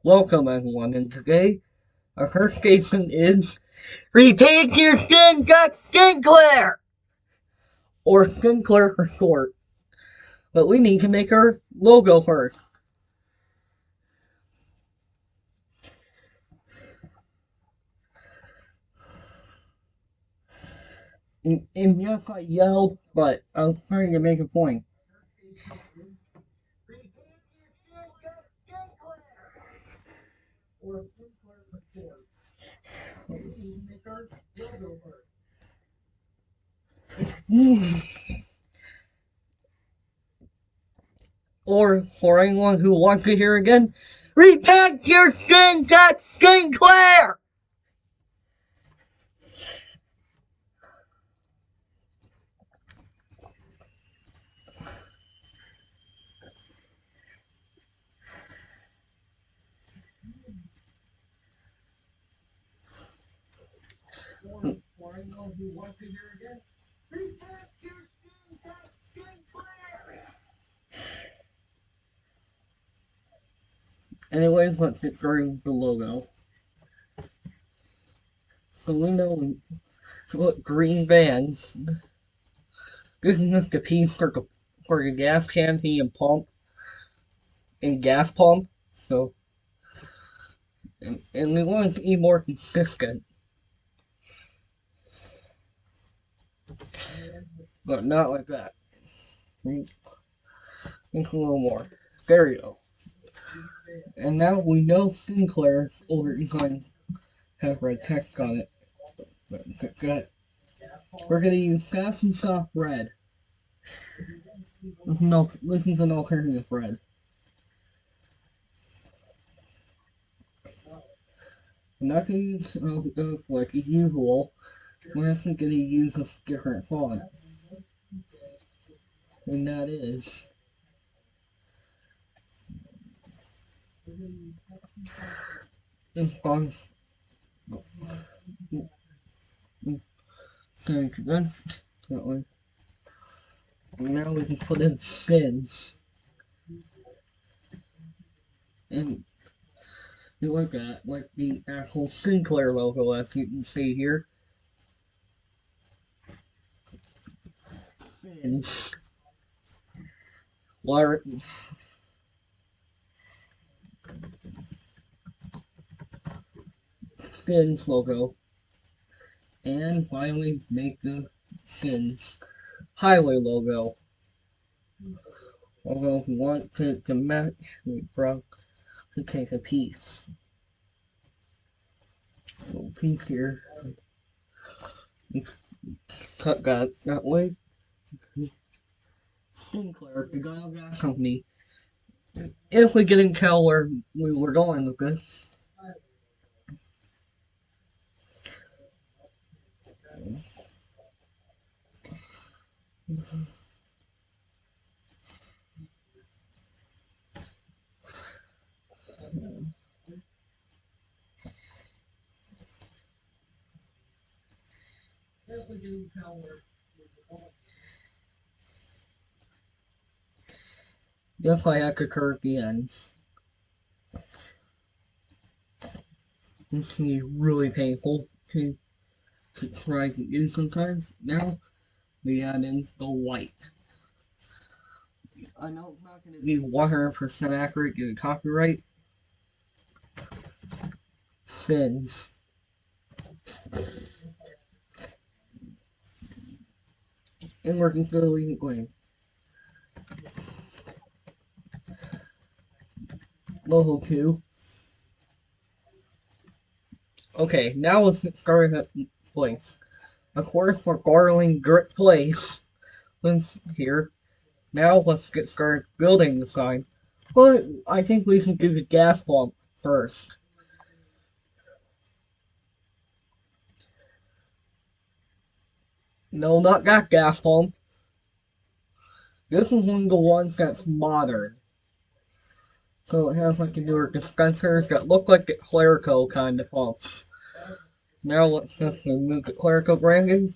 Welcome everyone, and today our first station is Repeat Your Sins at Sinclair! Or Sinclair for short. But we need to make our logo first. And yes, I yelled, but I was trying to make a point. Repeat your sins at Sinclair! Or Sinclair for short. But we need to make our logo first. Or for anyone who wants to hear again, repent your sins at Sinclair! For anyone who wants to hear again, repent your sins at Sinclair! Anyways, let's get started with the logo. So we know what green bands. This is just a piece for the gas candy and pump and gas pump. So and we want to be more consistent, but not like that. Think a little more. There you go. And now we know Sinclair's older designs have red text on it. But we're gonna use fast and soft red. No, this is an alternative red. I'm not gonna use like as usual. We're actually gonna use a different font, and that is this font. Going to that one. And now we can put in sins, and like that, like the actual Sinclair logo, as you can see here. Sins. Water. Sins logo. And finally make the Sins highway logo. Although if you want to match the front to take a piece. A little piece here. Cut that way. Sinclair, the Dial Gas Company. If we didn't tell where we were going with this. If we didn't tell where we were going. Yes, I had to curve the ends. This can be really painful to try to do sometimes. Now we add in the white. I know it's not going to be 100% accurate due to copyright. Sins. And working thoroughly going. Logo 2. Okay, now let's get started at place. Of course, for Garland Grit Place. Let's here. Now let's get started building the sign. Well, I think we should do the gas pump first. No, not that gas pump. This is one of the ones that's modern. So it has like the newer dispensers that look like the Clerico kind of pumps. Now let's just remove the Clerico branding.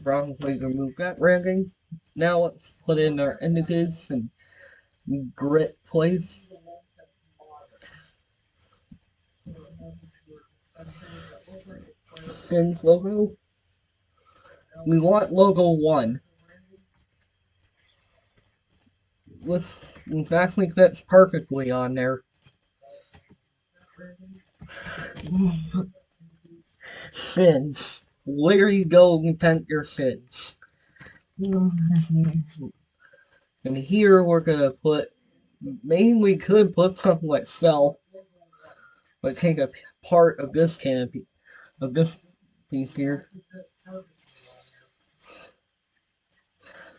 Probably remove that branding. Now let's put in our images and grit place. Sin's logo. We want logo 1. This actually fits perfectly on there. Sins. Where you go repent your sins. And here we're gonna put, maybe we could put something like cell, but take a part of this canopy, of this piece here.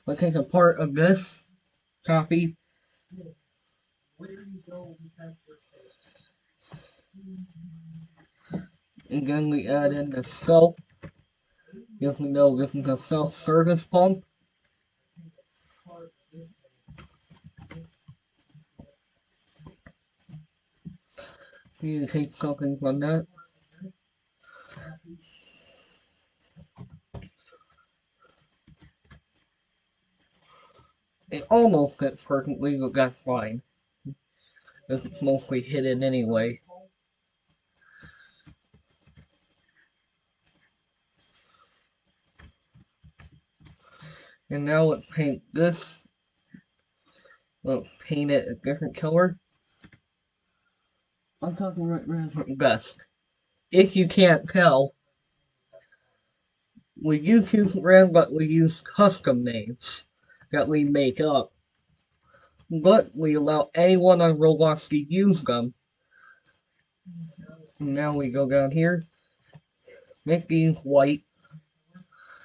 Let's take a part of this, copy. And then we add in the self. Yes, we know this is a self-service pump. So you take something from that. It almost fits perfectly, but that's fine. Because it's mostly hidden anyway. And now let's paint this. Let's paint it a different color. I'm talking right now best. If you can't tell, we use red, but we use custom names that we make up. But we allow anyone on Roblox to use them. And now we go down here, make these white.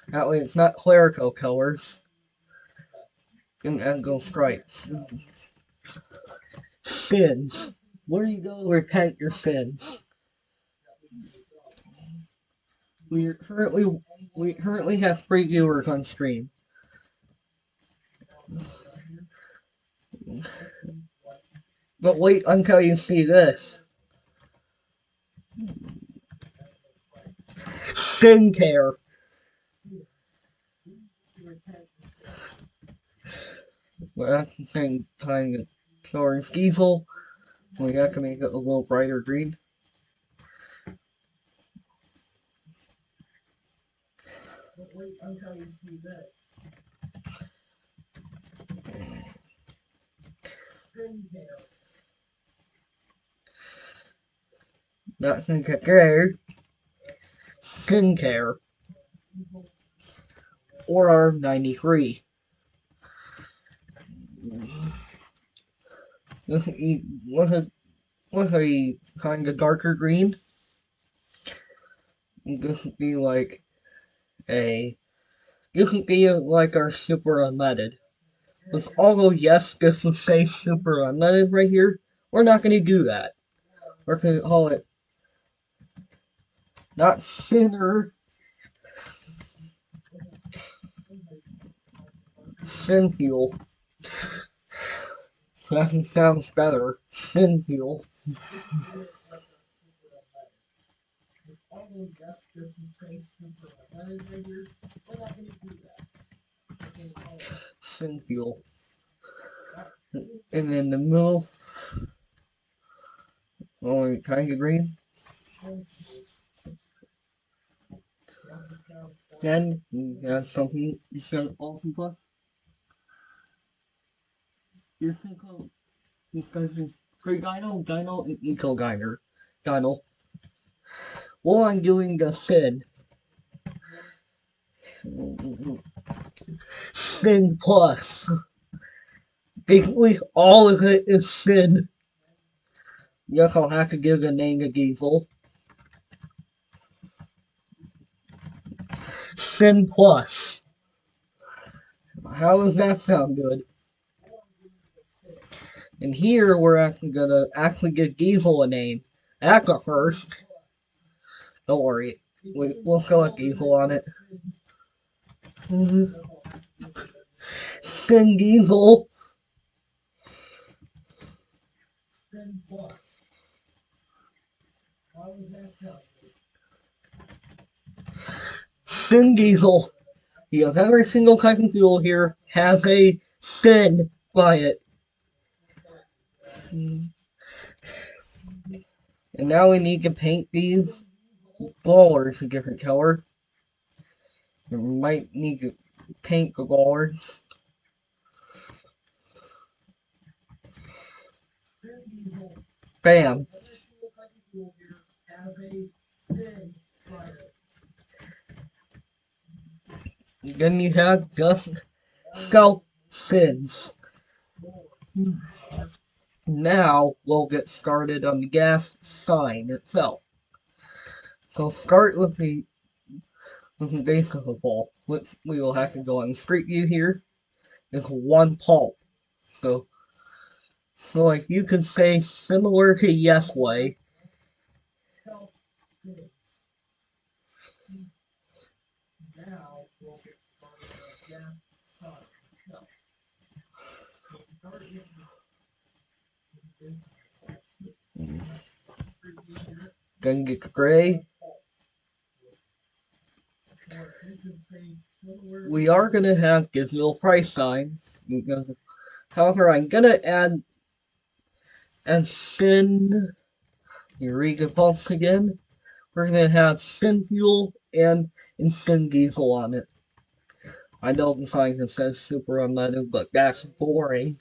That way it's not clerical colors. And then go stripes. Sins. Where you go, repent your sins. We currently have 3 viewers on stream. But wait until you see this. Sin care. Well, that's the same time as Orange Diesel. So we have to make it a little brighter green. But wait until you see this. Sin care. Not skincare. Skincare. Or R93. This was a kind of darker green. This would be like this would be like our super unleaded. Although yes, this would say super unleaded right here, we're not going to do that. We're going to call it not sinner, sin fuel. That sounds better. Sin fuel. Sin fuel. And in the middle, only kind of green. Then you got something you said awesome plus. You think of these guys is pre-gyno, gyno, and eco-gyner. Gyno. While I'm doing the sin. Sin plus. Basically, all of it is sin. Yes, I'll have to give the name to Diesel. Sin plus. How does that sound good? And here we're actually gonna give Diesel a name. That's a first. Don't worry. We'll select Diesel on it. Sin Diesel. Sin Diesel. Because every single type of fuel here has a sin by it. And now we need to paint these blowers a different color. We might need to paint the blowers. Bam. Then you have just self sins. Now we'll get started on the gas sign itself. So start with the base of the pole, which we will have to go on street view here. Is one pole. So like you could say similar to Yes Way. Then get gray. We are gonna have digital price signs because, however, I'm gonna add and sin Eureka Pulse again. We're gonna have Sin Fuel and Sin Diesel on it. I know the sign that says Super Unleaded, but that's boring.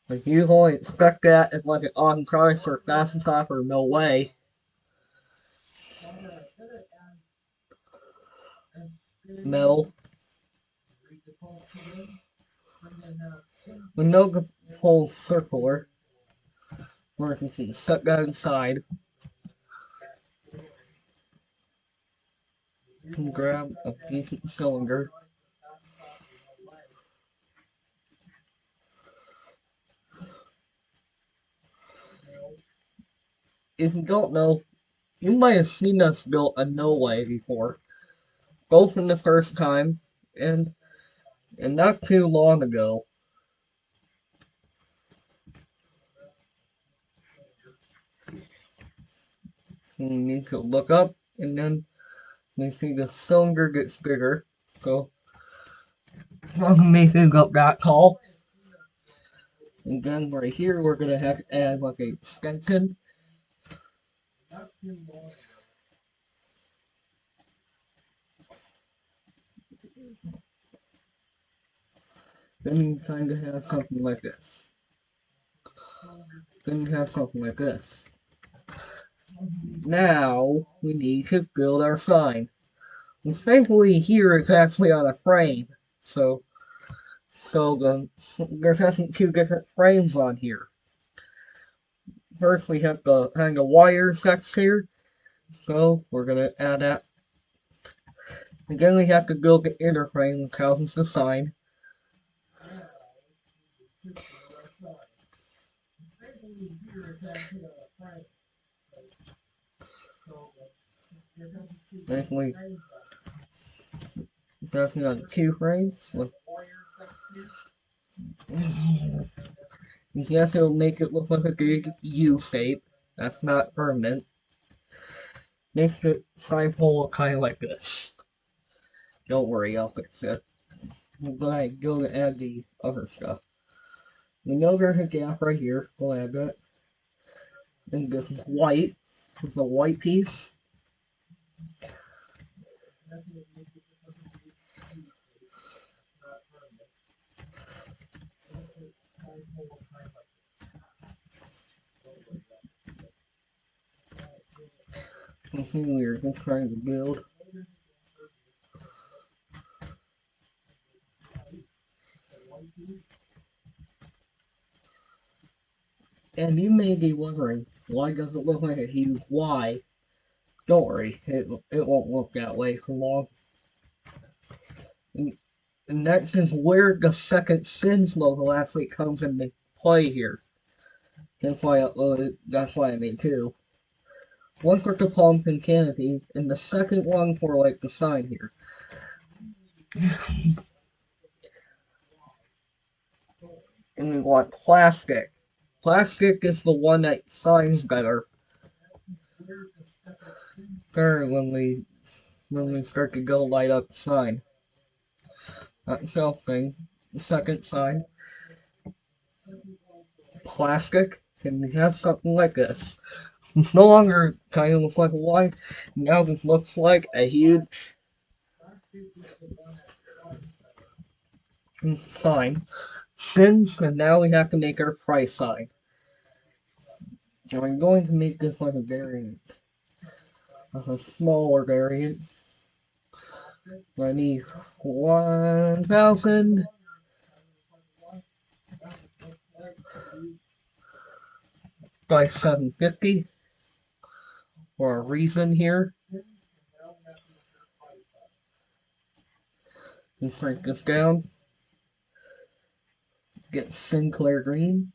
Like you only expect that in like an on price or fast and stop or no way. Metal. We know the whole circular. Where you can set that inside. And grab a decent cylinder. If you don't know, you might have seen us build a No Way before. Both in the first time and not too long ago. So you need to look up and then you see the cylinder gets bigger. So I'm making up that tall. And then right here we're gonna have to add like a extension. Then you kind of have something like this. Then you have something like this. Now we need to build our sign. And thankfully here it's actually on a frame. So there's actually two different frames on here. First we have the kind of wire section here. So we're gonna add that. And then we have to build the inner frame which houses the sign. Thankfully it's actually on two frames. Yes, it'll make it look like a big U shape. That's not permanent. Makes the sign pole look kind of like this. Don't worry, I'll fix it. I'm gonna go to add the other stuff. We know there's a gap right here. We'll add that. And this is white. This is a white piece. Something we're just trying to build. And you may be wondering, why does it look like a huge Y? Don't worry, it won't look that way for long. And that's just where the second Sins logo actually comes into play here. That's why I uploaded, that's why I made two. One for the pump and canopy, and the second one for like the sign here. And we want plastic. Plastic is the one that shines better. Better when we When we start to go light up the sign. That shelf thing. The second sign. Plastic. And we have something like this. It's no longer kind of looks like a Y. Now this looks like a huge sign. Since and now we have to make our price sign. And I'm going to make this like a variant. As a smaller variant. I need 1,000 by 750 for a reason here. Let's break this down. Get Sinclair Green.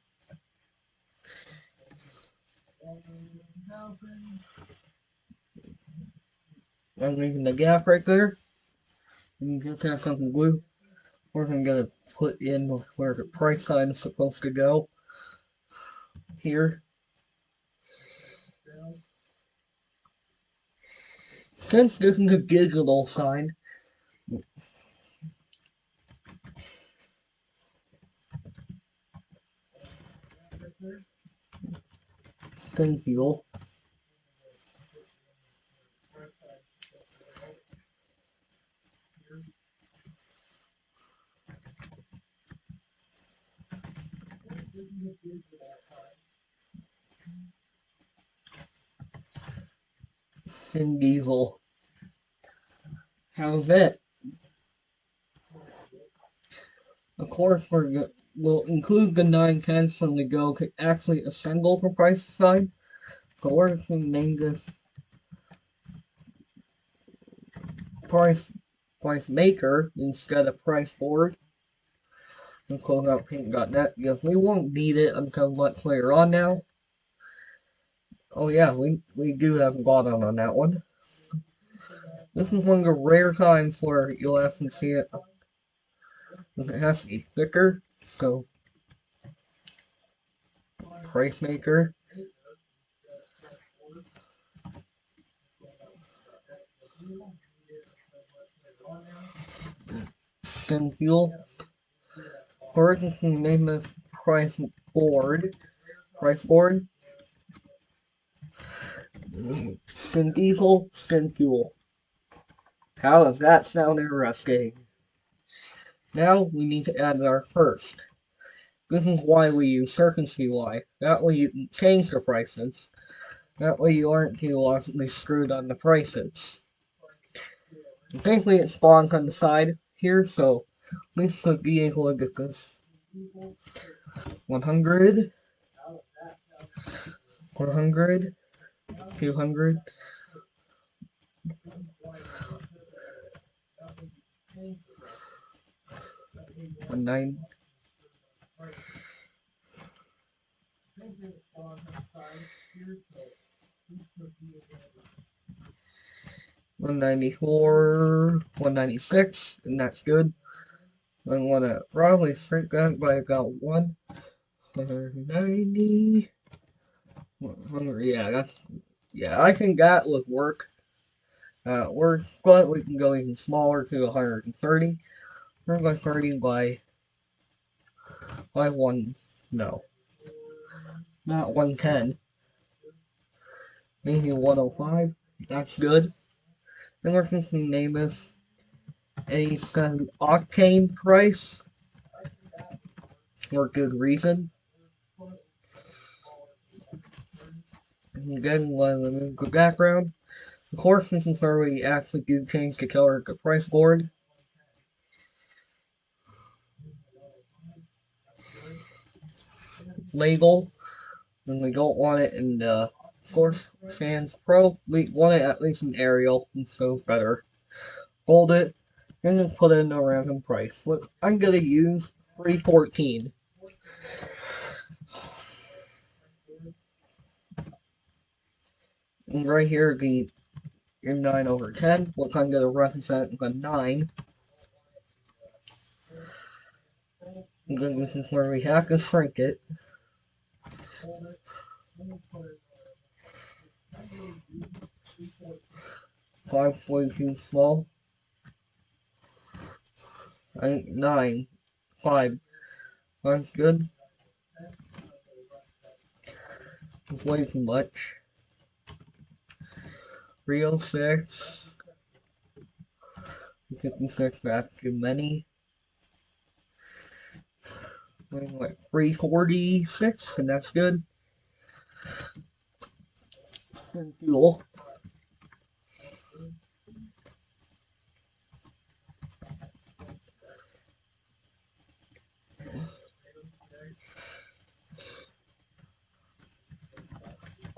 I'm leaving the gap right there. And you just have something glue. We're gonna put in where the price sign is supposed to go. Here. Since this is a digital sign, thin fuel. Vin Diesel. How's it? Of course, we'll include the 9/10 when we go to actually assemble the price sign. So we're going to name this price maker instead of price board. And close out paint.net because we won't need it until much later on now. Oh yeah, we do have bottom on that one. This is one of the rare times where you'll actually see it. Because it has to be thicker, so price maker. Sin fuel. For instance, name this price board. Price board. Sin diesel, sin fuel. How does that sound interesting? Now we need to add our first. This is why we use CircusVY. That way you can change the prices. That way you aren't too logically screwed on the prices. And thankfully it spawns on the side here, so we should be able to get this. 100, 100, 200, 190, 194, 196, and that's good. I'm gonna probably shrink that by about 190. 100, yeah, I think that would work. Works, but we can go even smaller to 130. We're going 30 by 1, no, not 110. Maybe 105. That's good. And we're going to name this a 7 octane price for good reason. Again, let me move the background. Of course, this is where we actually do change the color of the price board. Label, and we don't want it in the Force Sans Pro. We want it at least in Arial, so it's better. Hold it, and then put in a random price. Look, I'm gonna use 314. And right here, the 9/10, which I'm gonna represent the 9. And then this is where we have to shrink it. 5's way too small. I think 9. 5. 5's good. It's way too much. 306. 56, that's too many. Like 346, and that's good. And fuel.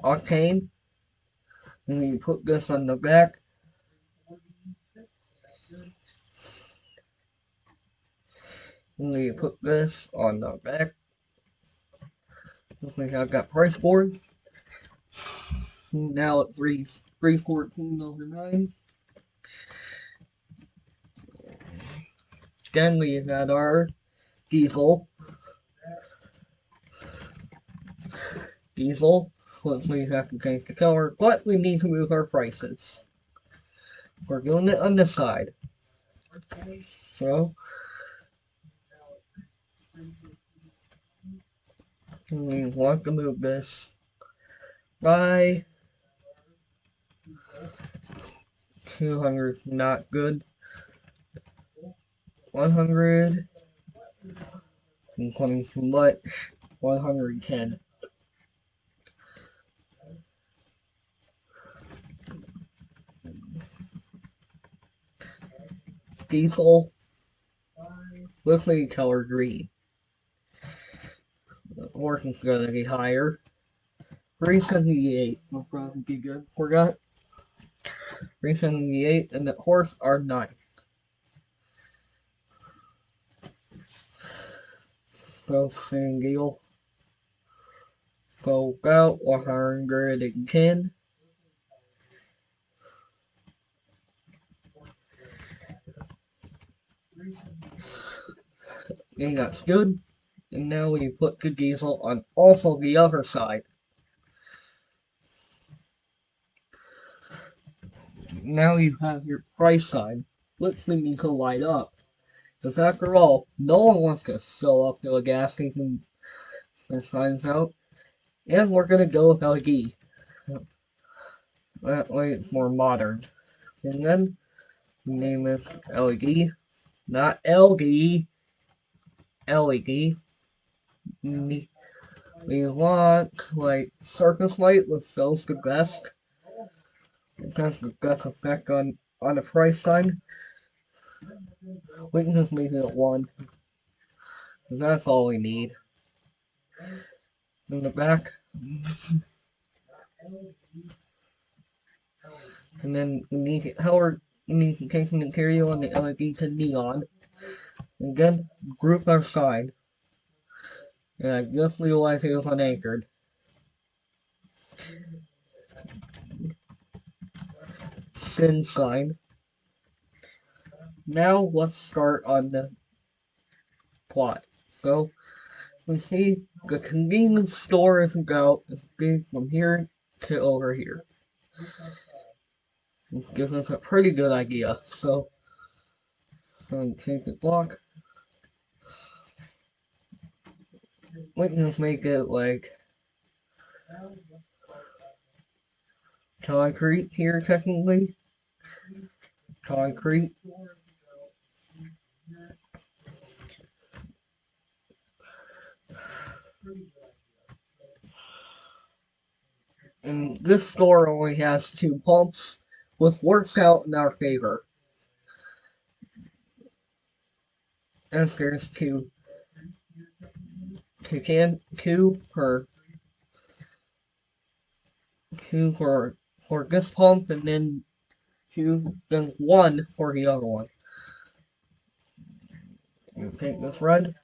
Octane. And you put this on the back. And you put this on the back. Looks like I've got price board. Now at 314 over 9. Then we got our diesel. Once we have to change the color, but we need to move our prices. We're doing it on this side. So we want to move this by 200, not good. 100, including some much. 110. Diesel, let's say color green. Horse gonna be higher. 378 will probably be good. Forgot. 378 and the horse are 9. So single. So about 110. And that's good. And now we put the diesel on also the other side. Now you have your price sign. Let's see me to light up. Because after all, no one wants to show up to a gas station and signs out. And we're gonna go with LED. That way it's more modern. And then name it LED. Not LD. LED. We want like circus light, which shows the best. It has the best effect on the price sign. We can just make it at 1. That's all we need. In the back. And then we need to change the material on the LED to neon. And then group our sign. And I just realized it was unanchored. Sin sign. Now let's start on the plot. So we see the convenience store is big from here to over here. This gives us a pretty good idea. So change the block. We can just make it like concrete here technically. Concrete. And this store only has 2 pumps, which works out in our favor. As there's two for this pump, and then then 1 for the other one. You take this red.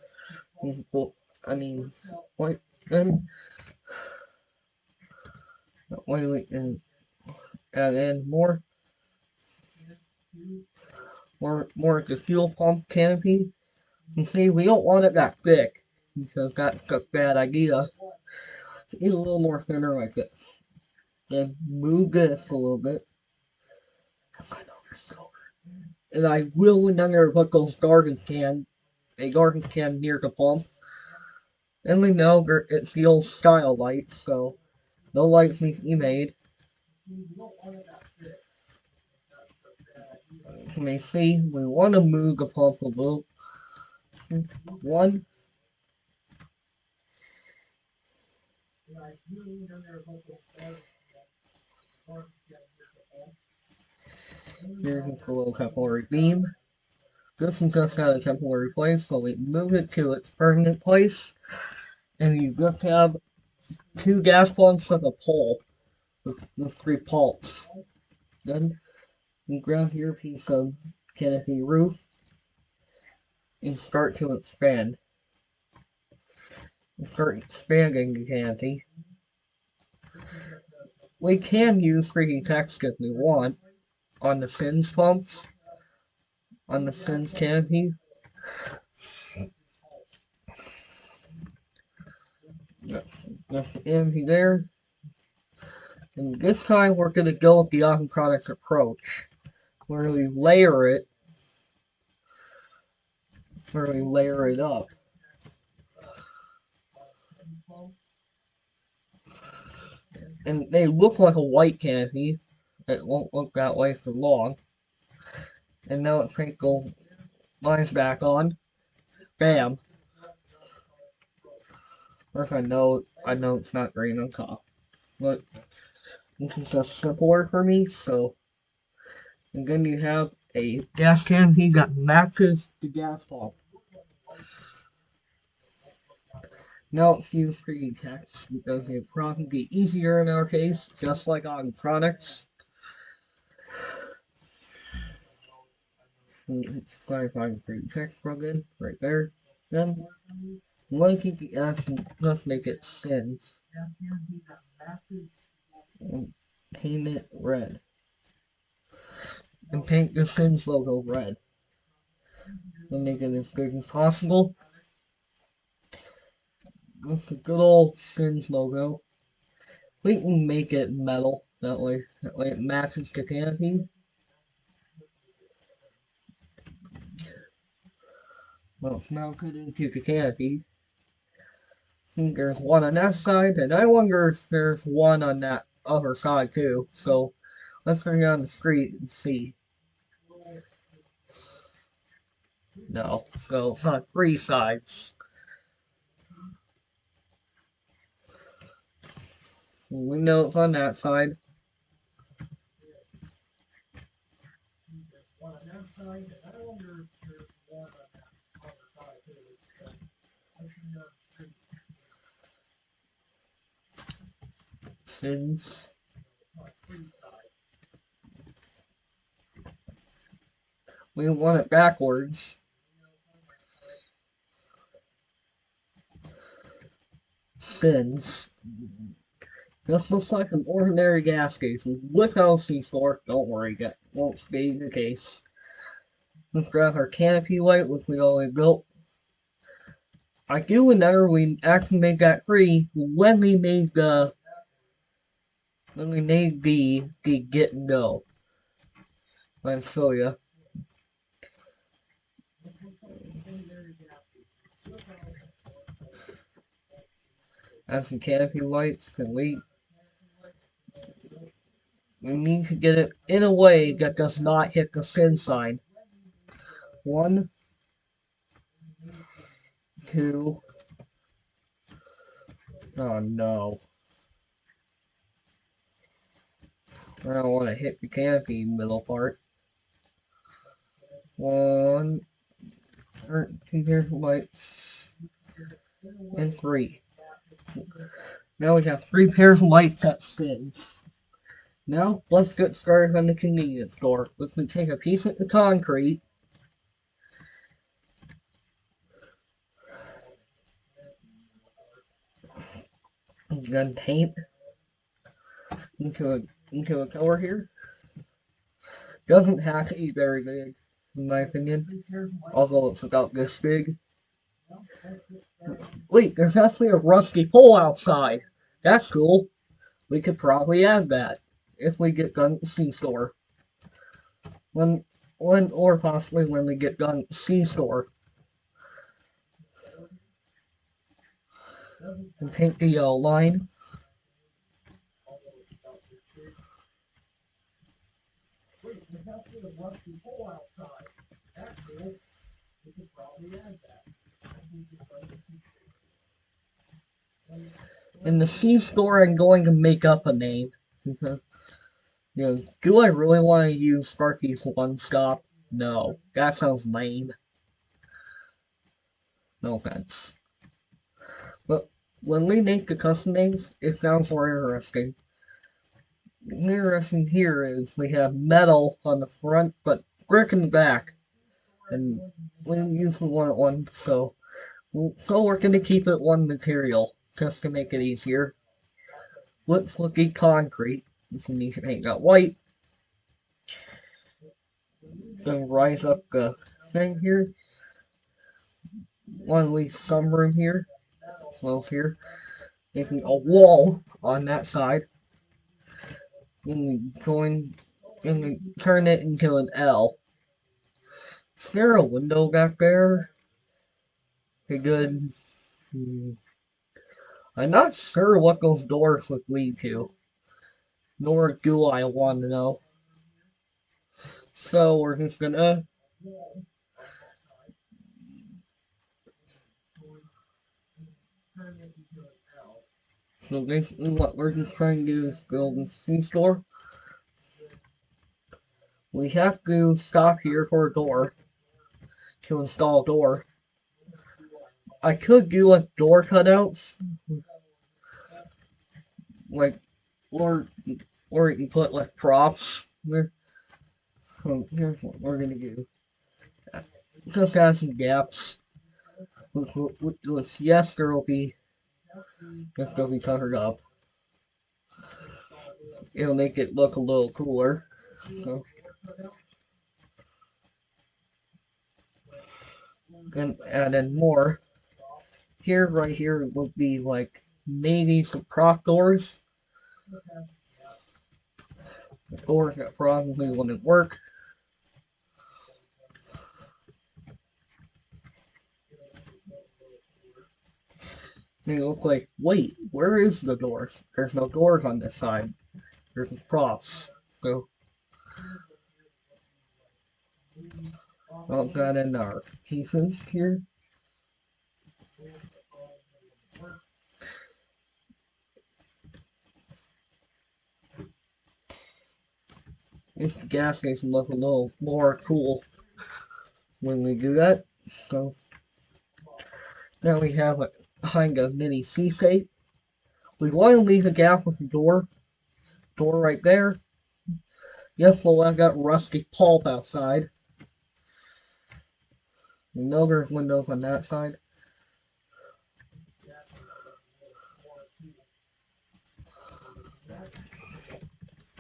White, then that way we can add in more of the fuel pump canopy. You see, we don't want it that thick because that's a bad idea. So eat a little more thinner like this. Then move this a little bit. Another silver. And I will another put those a garden can near the pump. And we know it's the old style light, so no lights need to be made. You may see we want to move the pump a little. One. Here's the little capillary beam. This is just out of temporary place, so we move it to its permanent place. And you just have two gas pumps on a pole with three pulps. Then you grab your piece of canopy roof and start to expand. And start expanding the canopy. We can use 3D text if we want on the fins pumps, on the fins canopy. That's empty there. And this time we're going to go with the Aqua Products approach, where we layer it up. And they look like a white canopy. It won't look that way for long. And now let's sprinkle lines back on. Bam. First I know it's not green on top. But this is just simpler for me, so and then you have a gas canopy that matches the gas pump. Now let's use 3D text because it probably be easier in our case, just like on products. Sorry if I can 3D text plug in right there. Then liking the S and just make it sins. And paint it red. And paint the Sins logo red. And make it as big as possible. With the good old Sins logo. We can make it metal, that way it matches the canopy. Well, it's mounted into the canopy. I think there's one on that side, and I wonder if there's one on that other side too. So let's bring it on the street and see. No, so it's on three sides. So we know it's on that side. Sins. We want it backwards. Sins. This looks like an ordinary gas station without C-store. Don't worry, that won't be the case. Let's grab our canopy light, which we already built. I do remember we actually made that free when we made the get and go. I'll show you. Add some canopy lights, and we need to get it in a way that does not hit the sin sign. 1, 2. Oh no. I don't want to hit the canopy middle part. 1, 2 pairs of lights, and 3. Now we have 3 pairs of lights that sins. Now let's get started on the convenience store. Let's take a piece of the concrete. And then paint into a color here. Doesn't have to be very big, in my opinion. Although it's about this big. Wait, there's actually a rusty pole outside. That's cool. We could probably add that if we get done at the C-store. when or possibly when we get done C-store and paint the line. In the C-store, I'm going to make up a name. Because, do I really want to use Sparky's One Stop? No, that sounds lame. No offense. But when we make the custom names, it sounds more interesting. The interesting here is we have metal on the front, but brick in the back. And we use the one at one, so we're gonna keep it one material just to make it easier. Let's look at concrete. This needs to paint that white. Then rise up the thing here. Want to leave some room here. Slopes here. Making a wall on that side. Then we turn it into an L. Is there a window back there? Okay, good. I'm not sure what those doors would lead to. Nor do I want to know. So we're just gonna so basically what we're just trying to do is build a C-store. We have to stop here for a door to install a door. I could do like door cutouts, like or you can put like props there. So here's what we're gonna do. Just add some gaps. Yes, there will be. Yes, they'll be covered up. It'll make it look a little cooler. So. And add in more. Here, right here, will be like maybe some prop doors. The doors that probably wouldn't work. They look like, wait, where is the doors? There's no doors on this side. There's just props. So, I'll add in our pieces here. Makes the gas station look a little more cool when we do that. So, now we have a kind of mini C-shape. We want to leave a gap with the door. Door right there. Yes, well, I've got rusty pulp outside. No, there's windows on that side.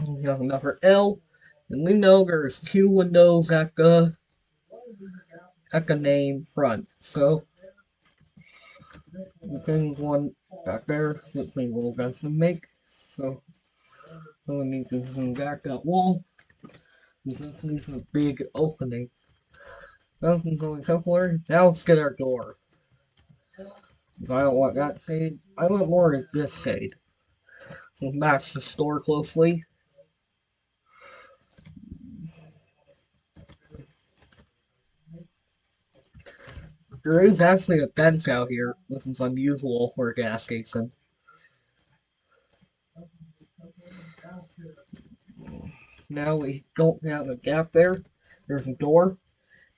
We have another L, and we know there's two windows at the name front. So there's one back there that we will eventually make. So we need to zoom back that wall. This leaves a big opening. Nothing's only temporary. Now let's get our door. Because I don't want that shade. I want more of this shade. So match the store closely. There is actually a bench out here, which is unusual for a gas station. Now we don't have a gap there. There's a door.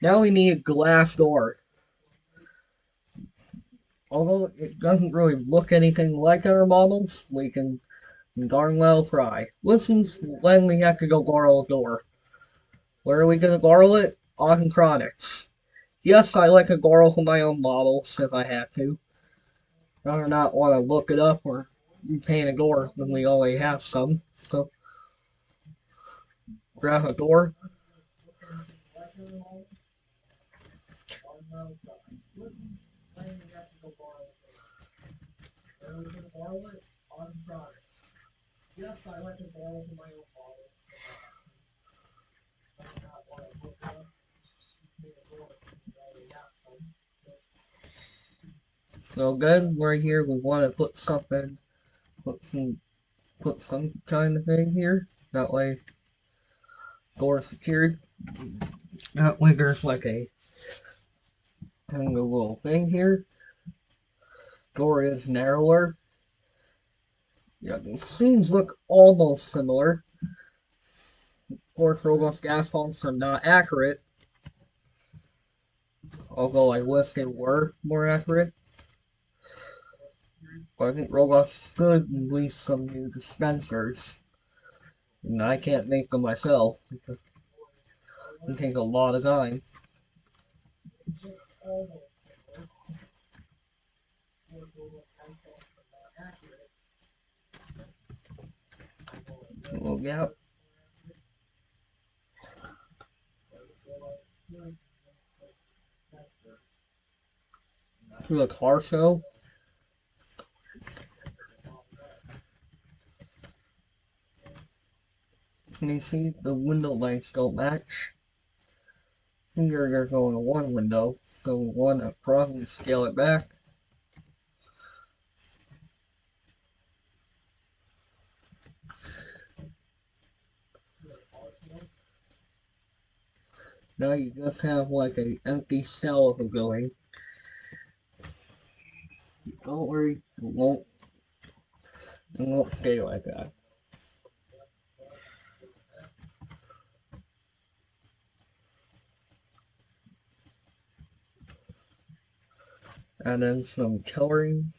Now we need a glass door. Although it doesn't really look anything like our models, we can darn well try. This is when we have to go borrow a door. Where are we going to borrow it? Automtronics. Yes, I like to borrow from my own models if I have to. Rather not want to look it up or paint a door when we already have some. So, grab a door. Yes, I like to borrow from my own model. So then right here we want to put something, put some kind of thing here. That way door is secured. That way there's like a kind of little thing here. Door is narrower. Yeah, these scenes look almost similar. Of course, Roblox gas pumps are not accurate, although I wish they were more accurate. But I think Roblox should release some new dispensers. And I can't make them myself because it takes a lot of time. Look out. To the car show. Can you see the window lengths don't match? Here there's only one window, so we want to probably scale it back. Now you just have like an empty cell of a building. Don't worry, it won't stay like that. And then some coloring,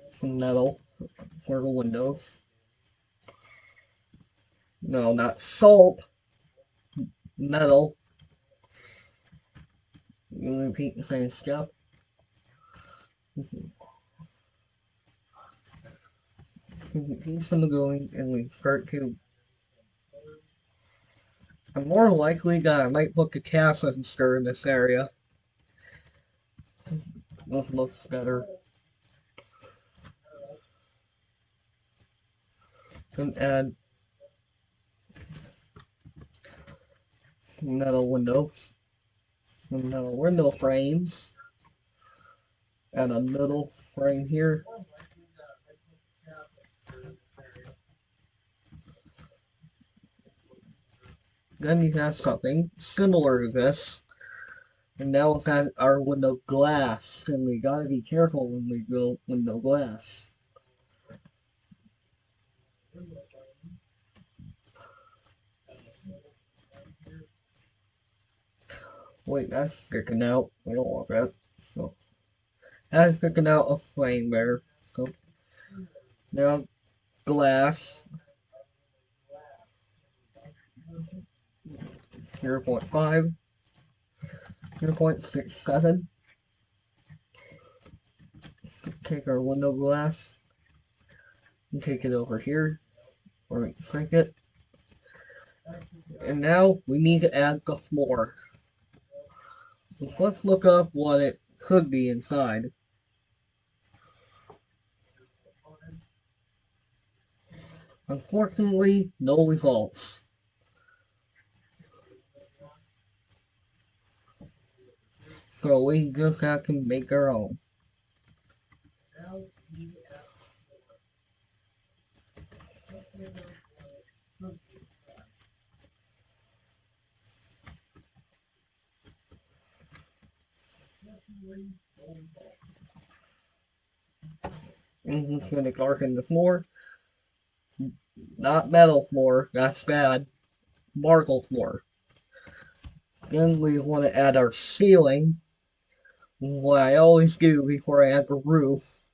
some metal for the windows. No, not salt, metal. You repeat the same step. Keep some going, and we start to. I'm more likely that I might put the cash register in this area. This looks better. And add some metal windows, some metal window frames, and a middle frame here. Then you have something similar to this. And now we've got our window glass, and we gotta be careful when we build window glass. Wait, that's sticking out. We don't want that. So that's sticking out a flame there. So now glass 0.5, 0.67. Take our window glass and take it over here, or we shrink it. And now we need to add the floor. So let's look up what it could be inside. Unfortunately, no results. So we just have to make our own. And just gonna darken the floor. Not metal floor, that's bad. Marble floor. Then we want to add our ceiling. What I always do before I add the roof.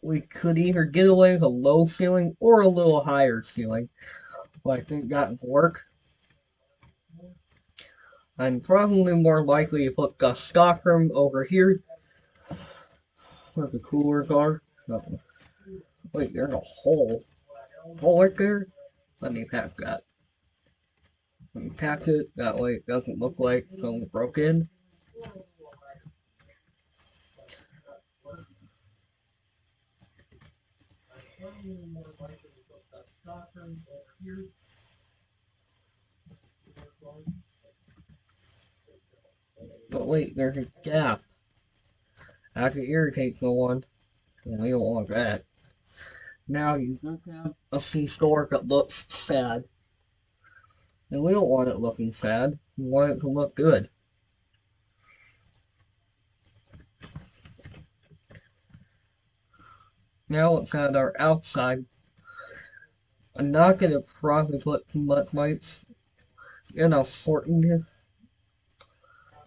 We could either get away with a low ceiling or a little higher ceiling. But I think that would work. I'm probably more likely to put the stockroom over here, where the coolers are. No. Wait, there's a hole. Hole right there? Let me patch that. Let me patch it, that way it doesn't look like something broke in. But wait, there's a gap. That could irritate someone. And we don't want that. Now you just have a C-store that looks sad. And we don't want it looking sad. We want it to look good. Now let's add our outside. I'm not going to probably put too much lights in a sorting this.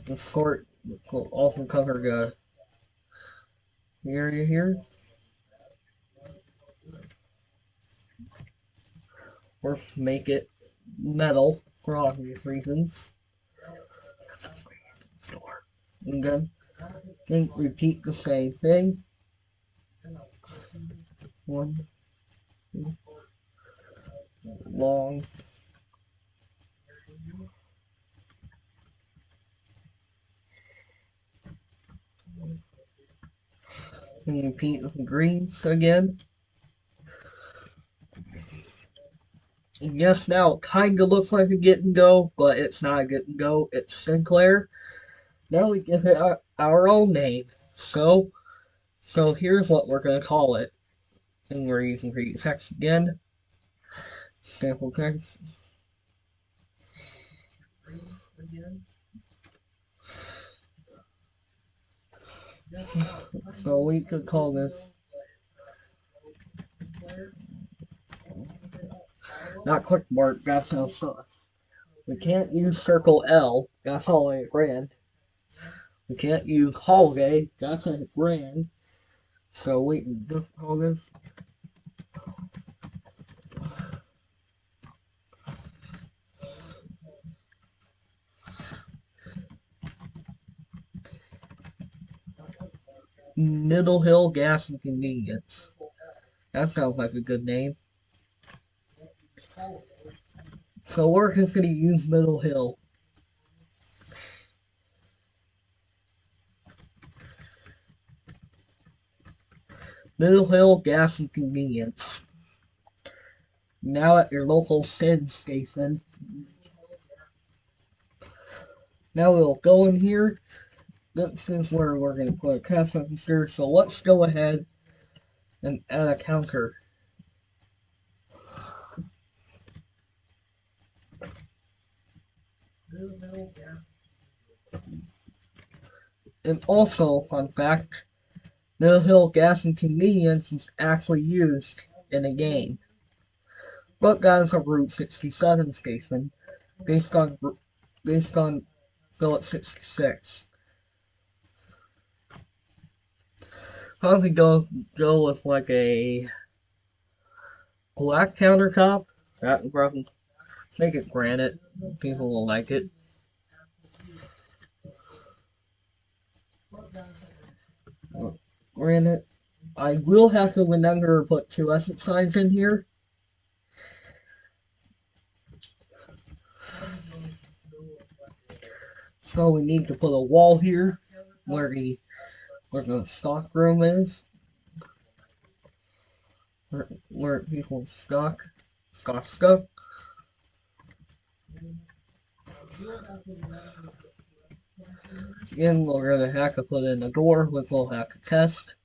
The sort will also cover the area here. Or make it metal for obvious reasons. And then repeat the same thing. 1, 2, long. And repeat with the greens again. And yes, now it kinda looks like a get and go, but it's not a get and go, it's Sinclair. Now we give it our own name. So here's what we're gonna call it. And we're using free text again. Sample text. So we could call this not clickmark, that sounds sus. We can't use circle L, that's all a brand. We can't use holiday, that's a brand. So we can just call this Middle Hill Gas and Convenience. That sounds like a good name. So we're just going to use Middle Hill. Middle Hill Gas and Convenience. Now at your local SIN station. Now we'll go in here. This is where we're going to put a cash register. So let's go ahead and add a counter. And also, fun fact, Middle Hill Gas and Convenience is actually used in a game. But that is a Route 67 station based on Phillips 66. Probably go with like a black countertop. That would probably make it granite. People will like it. Granite. I will have to remember to put 2 essence signs in here. So we need to put a wall here where the stock room is. Where people stock stuff. And we're gonna have to put in a door, which we'll have to test.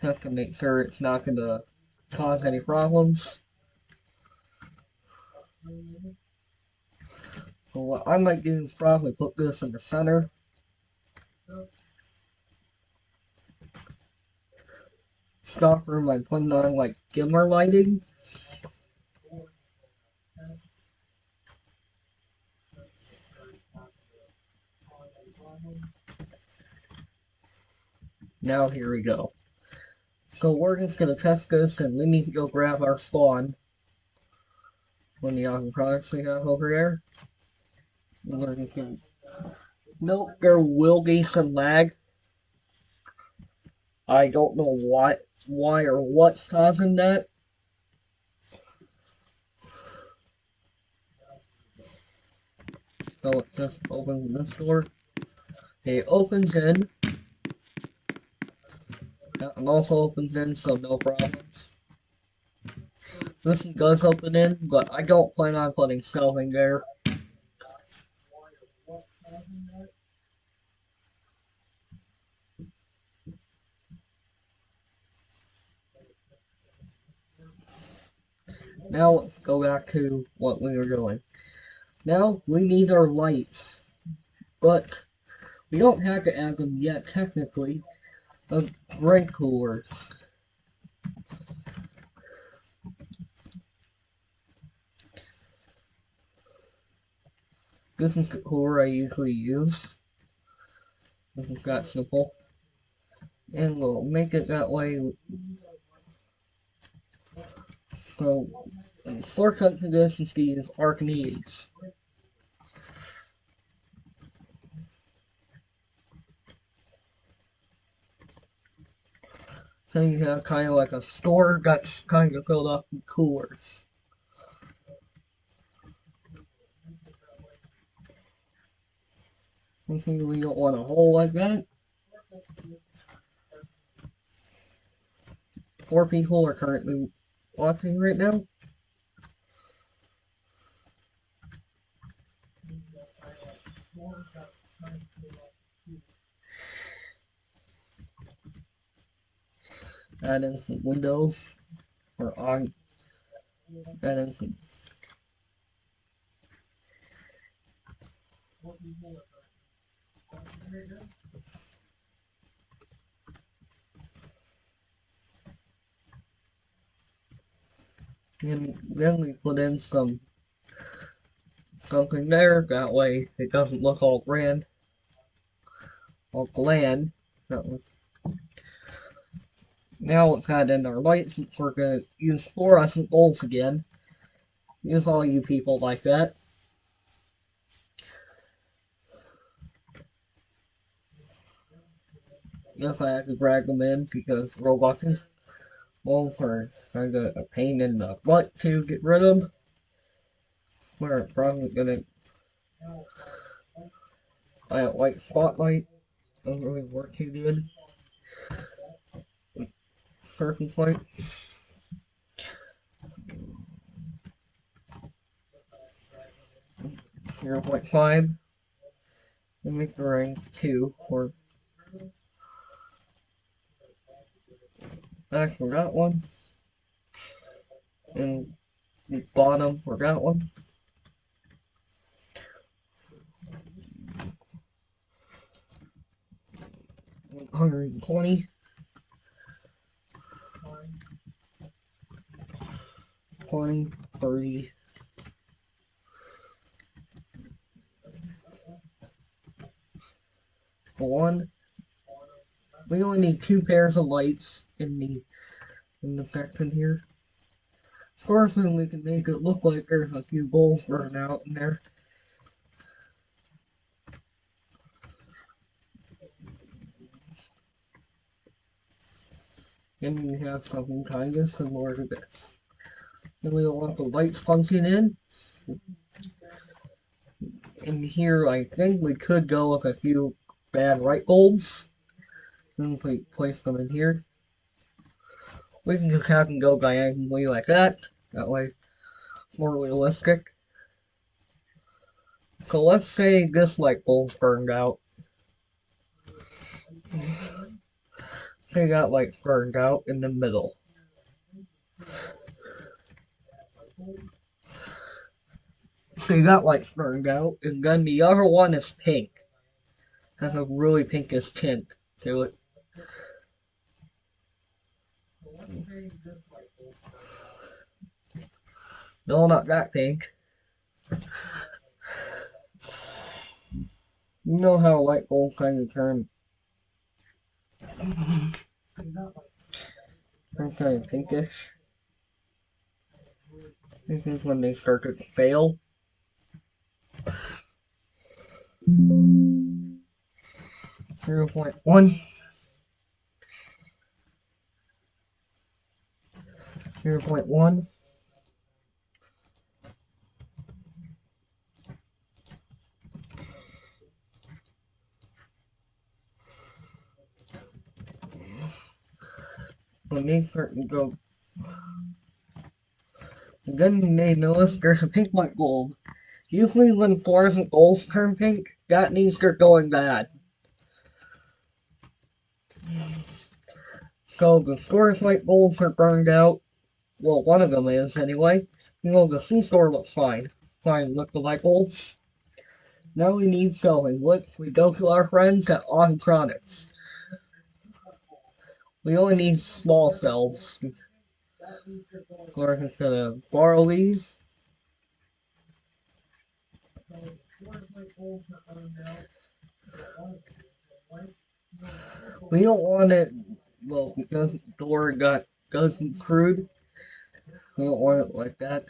Have to make sure it's not gonna cause any problems. So what I might do is probably put this in the center. Stock room, I'm putting on like dimmer lighting. Now here we go. So we're just gonna test this, and we need to go grab our spawn. One of the other products we have over there. Nope, there will be some lag. I don't know why or what's causing that. So it just opens this door. It opens in. That one also opens in, so no problems. This does open in, but I don't plan on putting shelving there. Now let's go back to what we were doing. Now we need our lights, but we don't have to add them yet technically. The brake coolers. This is the cooler I usually use. This is that simple. And we'll make it that way. So, the shortcut to this is to use Archimedes. So you have kind of like a store that's kind of filled up with coolers. You see, we don't want a hole like that. 4 people are currently watching right now. Add in some windows, or on, add in some. And then we put in something there, that way it doesn't look all grand, all bland. Now let's add in our lights, since we're going to use fluorescent bulbs again. Use all you people like that. Yes, I have to drag them in because Roblox bulbs are kind of a pain in the butt to get rid of. We're probably gonna. I don't like Spotlight. Doesn't really work too good. Surface light. 0.5. And make the range 2 for. I forgot one. And the bottom forgot one. 120. 20, 30. One. We only need 2 pairs of lights in the section here. First thing we can make it look like there's a few bulbs burning out in there. And we have something kind of similar to this. Then we want the lights punching in. In here, I think we could go with a few bad light bulbs. Then we place them in here. We can just have them go diagonally like that. That way, it's more realistic. So let's say this light bulb's burned out. Say that light's burned out in the middle. Say that light's burned out, and then the other one is pink. Has a really pinkish tint to it. No, not that pink. You know how light bulbs kind of turn kind of pinkish? This is when they start to fail. 0.1. 0.1. When they start to go, and then they notice there's a pink light bulb. Usually when fluorescent bulbs turn pink, that means they're going bad. So the store's light bulbs are burned out. Well, one of them is anyway. The C-store looks fine. Fine with the light bulbs. Now we need sewing, which we go to our friends at Autotronics. We only need small cells. So we're just gonna borrow these. We don't want it, well, because the door got screwed. We don't want it like that.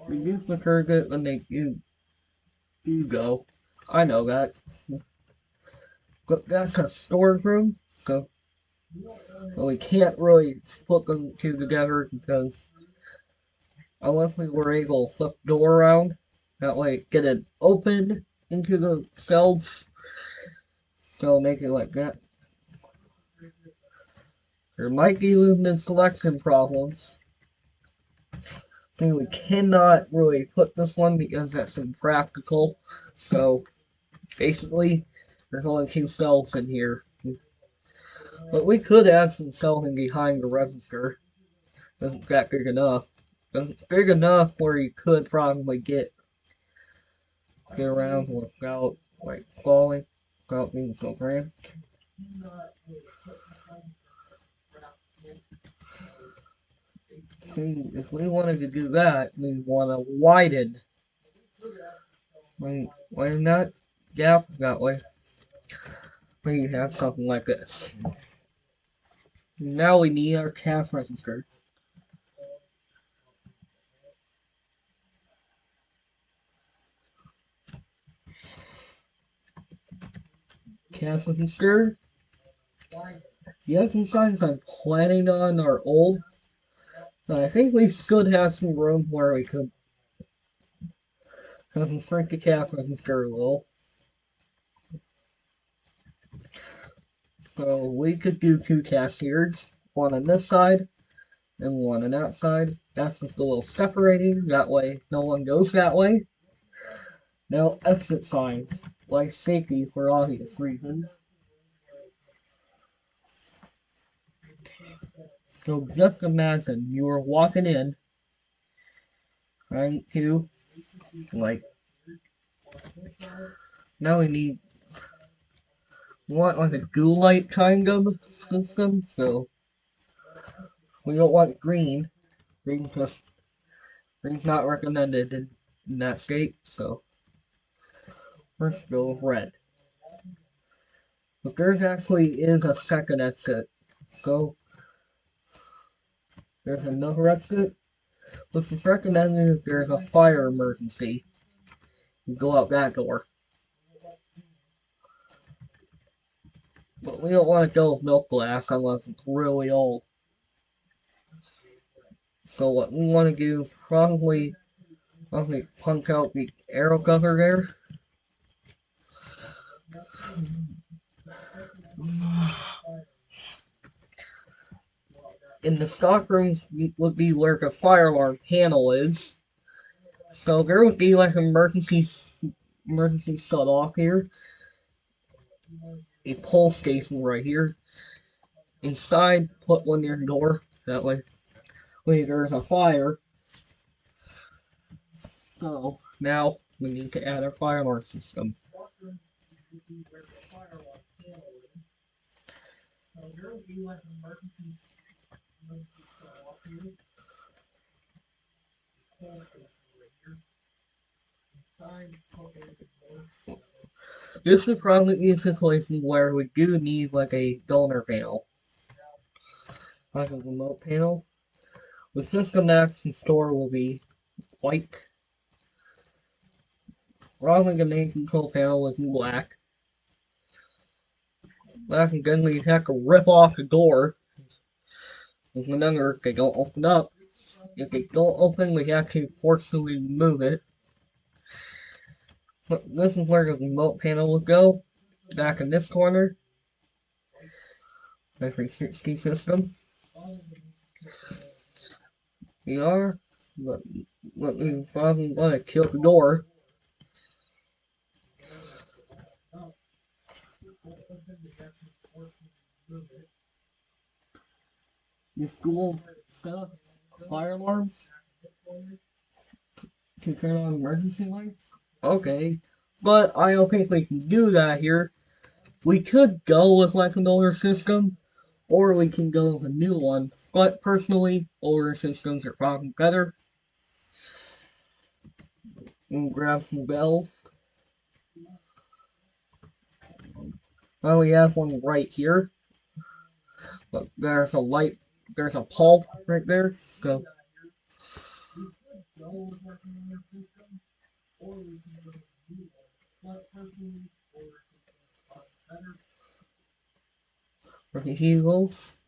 We use the circuit when they do go. I know that. But that's a storage room, so we can't really put them two together because unless we were able to flip the door around, that way get it open into the cells, so make it like that. There might be movement selection problems. So we cannot really put this one because that's impractical. So basically, there's only 2 cells in here. But we could add some cells behind the register. Isn't that big enough? It's big enough where you could probably get around without like falling, without being so cramped. See, if we wanted to do that, we want to widen that gap that way. We have something like this. Now we need our cash register. Cash register. The exercises I'm planning on are old. So I think we should have some room where we could have some shrink the cash register a little. So we could do 2 cashiers, one on this side and one on that side. That's just a little separating, that way no one goes that way. Now exit signs, like safety for obvious reasons. So just imagine you were walking in, trying to, like, now we want like a goo light kind of system, so we don't want green. Green's not recommended in that state, so first go red. But there's actually is a second exit, so there's another exit. With the second exit, there's a fire emergency. You go out that door. But we don't want to go with milk glass unless it's really old. So what we want to do is probably punch out the arrow cover there. In the stock rooms would be where the fire alarm panel is. So there would be like emergency shut off here. A pole station right here. Inside, put one near the door. That way, when there's a fire. So now we need to add our fire alarm system. This would probably be a situation where we do need like a donor panel. Like a remote panel. The system that's in store will be white. Probably the main control panel is in black. Black and then we have to rip off the door. Remember, if they don't open up. If they don't open, we have to forcibly move it. This is where the remote panel will go. Back in this corner. My 360 system. We are. But we probably want to kill the door. The school set up fire alarms to turn on emergency lights? Okay. But I don't think we can do that here. We could go with like an older system, or we can go with a new one. But personally, older systems are probably better. And grab some bells. Oh, we have one right here. Look, there's a light, there's a pulp right there. So, for the Eagles.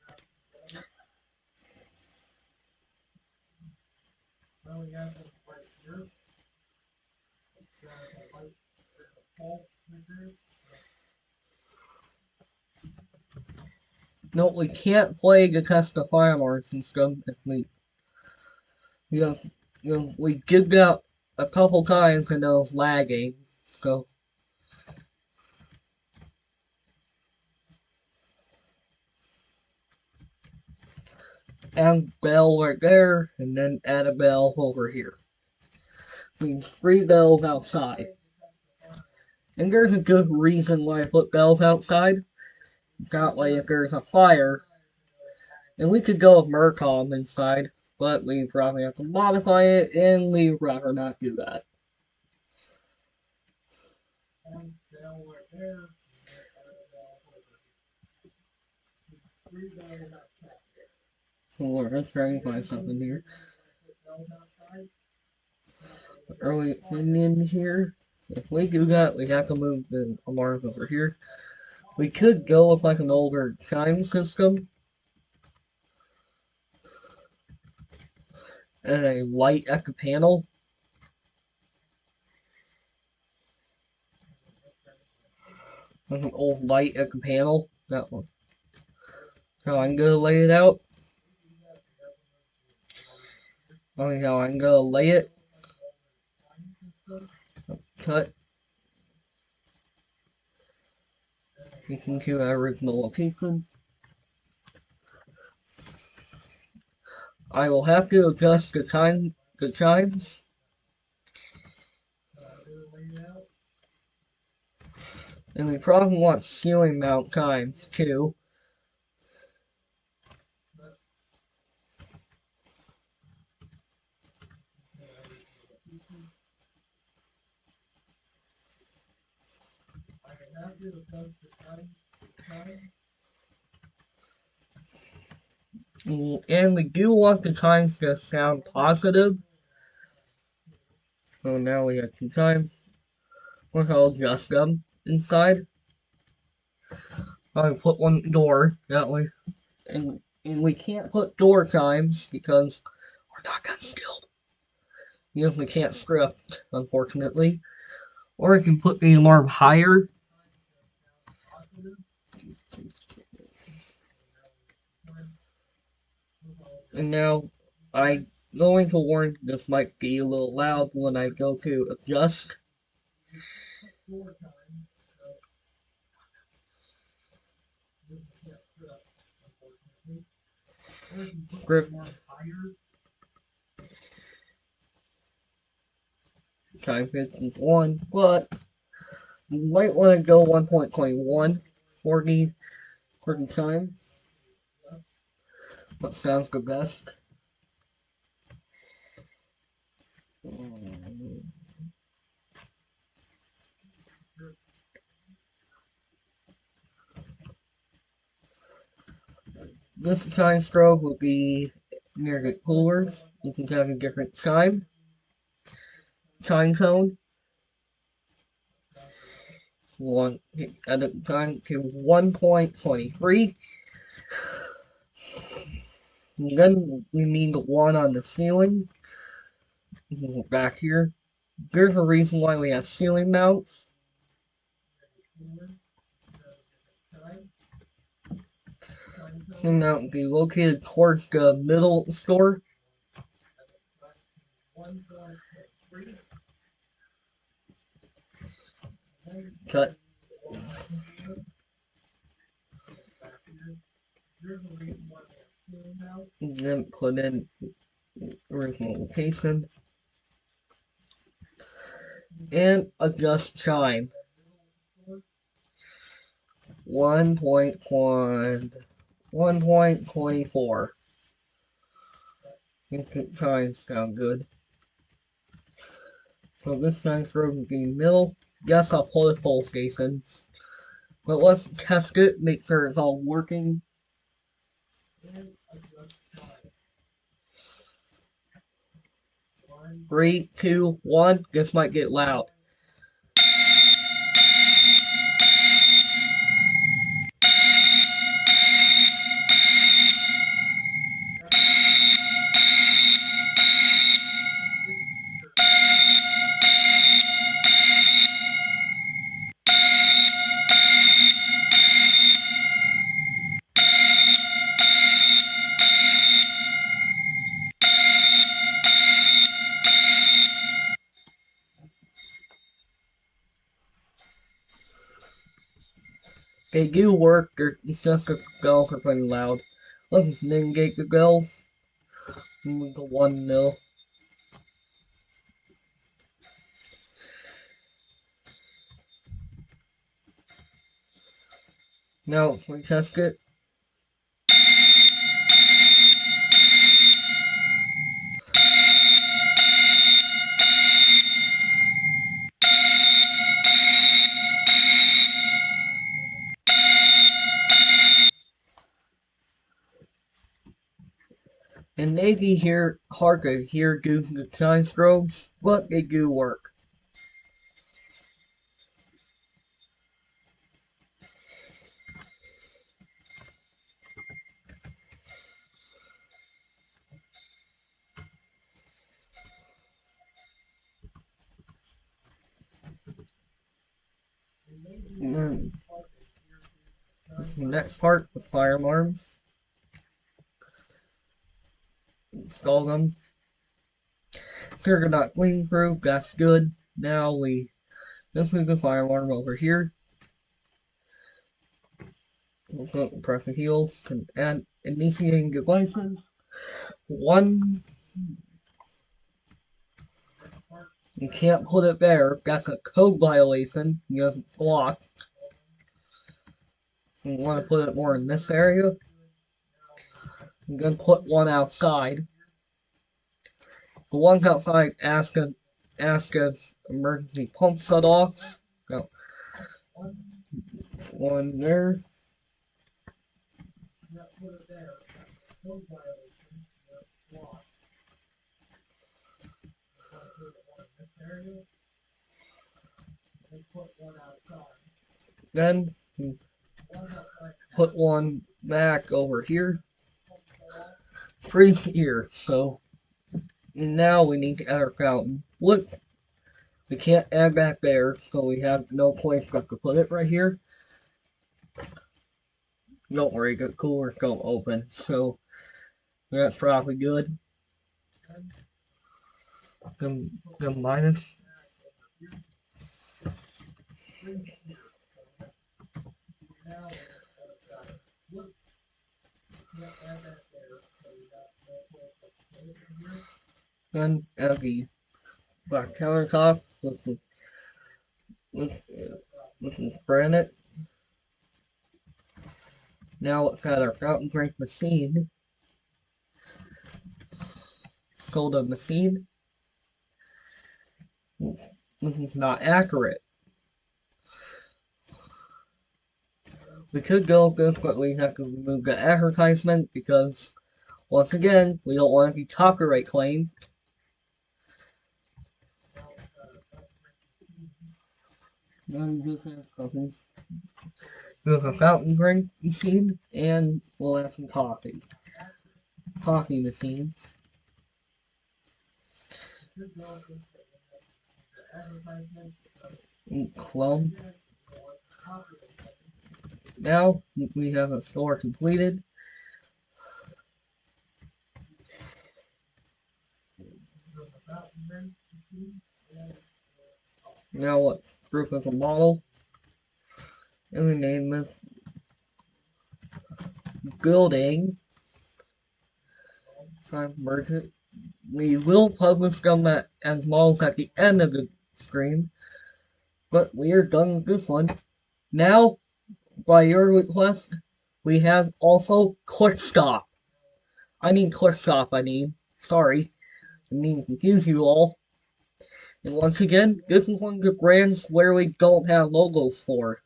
No, we can't play the test the fire alarm system if you know, we did that a couple times and it was lagging. So, add bell right there, and then add a bell over here. So there's 3 bells outside. And there's a good reason why I put bells outside. That way, if there's a fire, and we could go with Mercom inside, but we probably have to modify it, and we'd rather not do that. So let's try and find something here. Early in here. If we do that, we have to move the alarms over here. We could go with like an older chime system and a light at the panel. Like an old light at the panel. That one. How I'm gonna lay it out. Only how I'm gonna lay it. Cut. You can see our original location. I will have to adjust the chimes. And we probably want ceiling mount chimes too. And we do want the chimes to sound positive. So now we have 2 chimes. I'll adjust them inside. I'll put one door that way. And we can't put door chimes because we're not that skilled. Because we can't script, unfortunately. Or we can put the alarm higher. And now I'm going to warn this might be a little loud when I go to adjust. Script chime is 1, but you might want to go 1.21 for the chime. What sounds the best? This chime strobe will be near the coolers. You can have a different chime tone. One at a time to 1.23. Then we need 1 on the ceiling. This is back here. There's a reason why we have ceiling mounts. Ceiling mount be located towards the middle store. Cut. Then put in original location and adjust chime 1.24. Think chime sound good. So this time's road the middle. Yes, I'll pull the full station. But let's test it, make sure it's all working. 3, 2, 1. This might get loud. They do work, it's just the bells are pretty loud. Let's just negate the bells. Move to 1 mil. Now let's retest it. And they be here hard to hear due to the chime strobes, but they do work. And then this is the next part, the fire alarms. Install them. Circuit not clean through, that's good. Now we just move the fire alarm over here. We'll press the heels and add initiating devices. 1. You can't put it there. That's a code violation because it's blocked. So you want to put it more in this area. I'm going to put one outside. The ones outside ask us emergency pump shut offs. So, one there. Then put one back over here. 3 here. So now we need to add our fountain. Look, we can't add back there, so we have no place left to put it right here. Don't worry, the cooler's going to open, so that's probably good. The minus. Then add the black countertop with some granite. Now let's add our fountain drink machine. Soda machine. This is not accurate. We could go with this, but we have to remove the advertisement because, once again, we don't want to be copyright claimed. There's a fountain drink machine, and we'll add some coffee. Coffee machine. Clone. Now we have a store completed. Now let's group as a model. And we name this building. Time to merge it. We will publish them as models at the end of the stream. But we are done with this one. Now, by your request, we have also Quick Stop. Quick Stop, Sorry. I mean, confuse you all. And once again, this is one of the brands where we don't have logos for.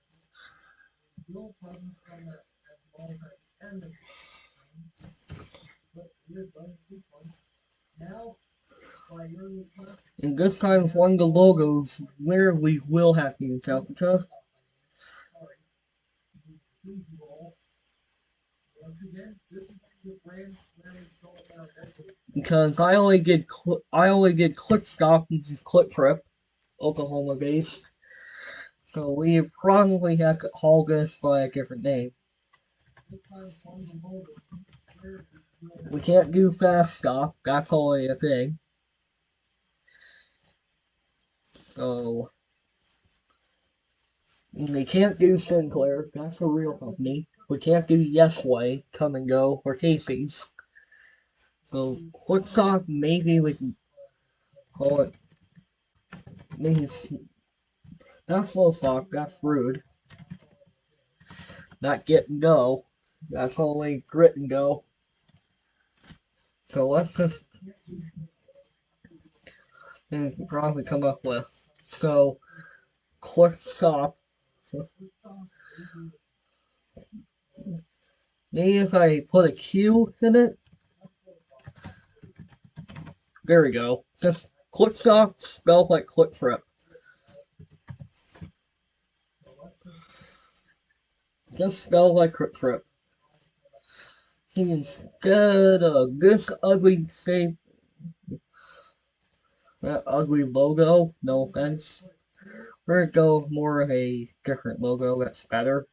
And this time is one of the logos where we will have to use Alcatraz. Because I only did Quick Stop, which is Quick Trip, Oklahoma based. So we probably have to call this by a different name. We can't do Fast Stop, that's only a thing. So we can't do Sinclair, that's a real company. We can't do Yesway, Come and Go, or Casey's. So Quick Stop, maybe we can call it. Maybe not Slow Stop, that's rude. Not Get and Go, that's only Grit and Go. So let's just probably come up with. So Quick Stop. Maybe if I put a Q in it. There we go. Just Quick Stop spelled like Quick Trip. Just spelled like Quick Trip. See, instead of this ugly shape, that ugly logo, no offense, we're gonna go more of a different logo that's better.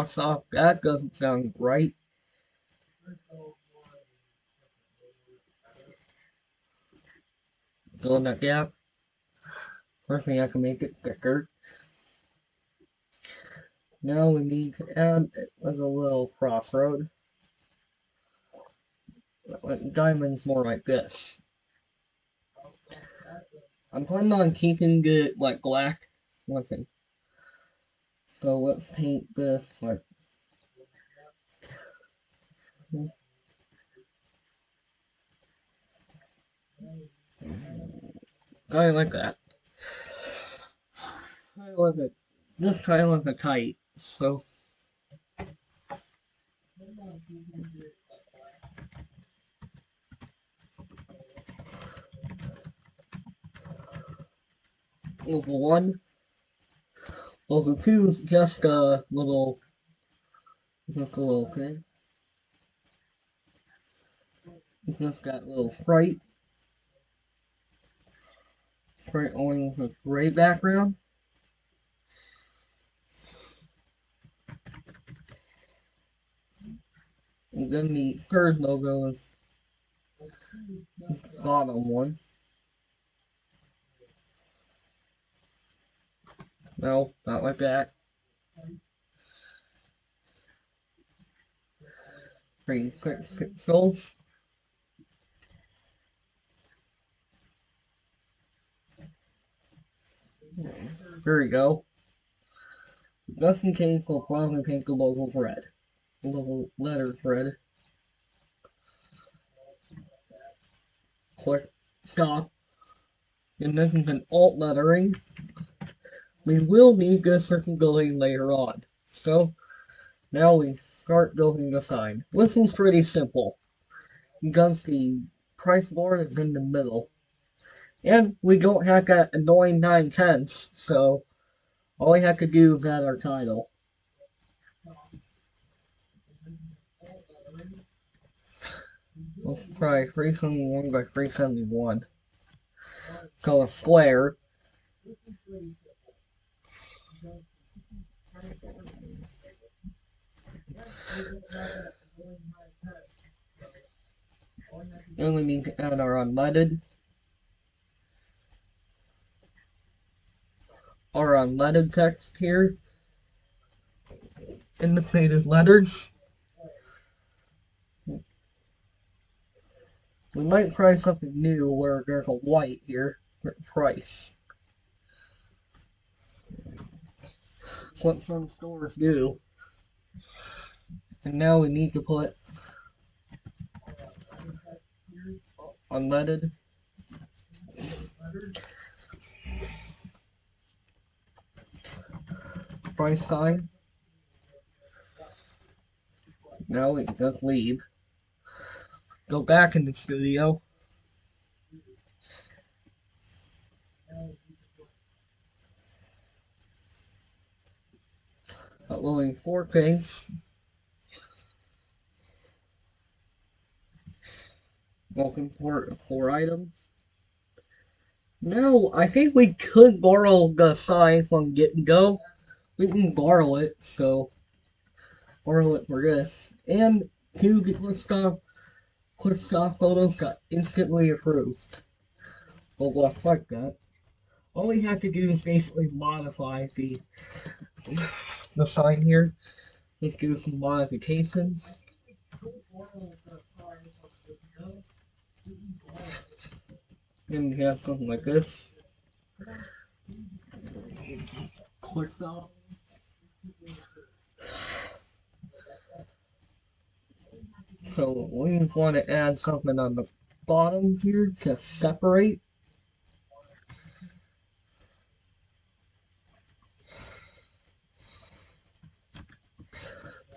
Stop, that doesn't sound right. Fill in that gap. First thing I can make it thicker. Now we need to add it as a little crossroad. Diamond's more like this. I'm planning on keeping it like black. Nothing. So let's paint this like kind of like that. Kind of like a, just kind of like a kite. So level 1. Level 2 is just a little thing. It's just that little sprite. Sprite only with a gray background. And then the third logo is this bottom one. No, not like that. 36 pixels. There we go. Just in case, we'll probably paint the logo red. The little letters red. Quick Stop. And this is an alt lettering. We will need this circularity later on. So now we start building the sign. This is pretty simple because the price board is in the middle. And we don't have that annoying 9/10, so all we have to do is add our title. Let's try 371 by 371. So a square. Then we need to add our unleaded. Our unleaded text here. Indicated letters. We might try something new where there's a white here for price. That's what some stores do. And now we need to put unleaded. Price sign. Now we just leave. Go back in the studio. Uploading 4K. Looking for 4 items. Now, I think we could borrow the sign from Get and Go. We can borrow it, so borrow it for this. And 2 quick stop photos got instantly approved. Well, just like that. All we have to do is basically modify the sign here. Let's do some modifications. And we have something like this. Quick stop. So we want to add something on the bottom here to separate.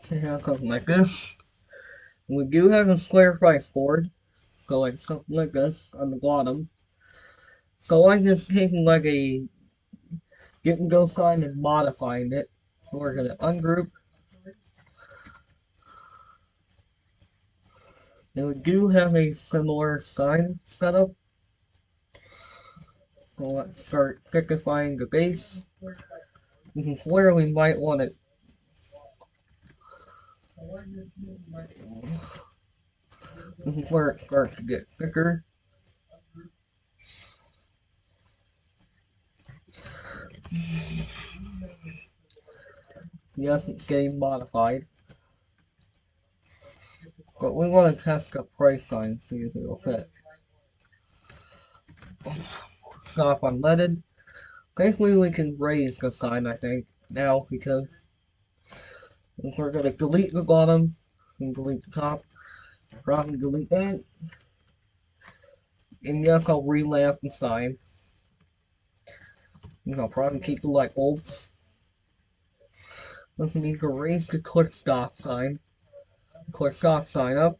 To have something like this. We do have a square price board, so like something like this on the bottom. So I'm just taking like a Get and Go sign and modifying it. So we're gonna ungroup. And we do have a similar sign setup. So let's start thickifying the base. This is where we might want it. This is where it starts to get thicker. Yes, it's getting modified. But we want to test the price sign, see if it'll fit. Stop unleaded. Basically, we can raise the sign, I think, now, because if we're going to delete the bottom and delete the top, probably delete that. And yes, I'll relamp the sign. And I'll probably keep the light bulbs. Let's need to raise the quick stop sign. Quick stop sign up.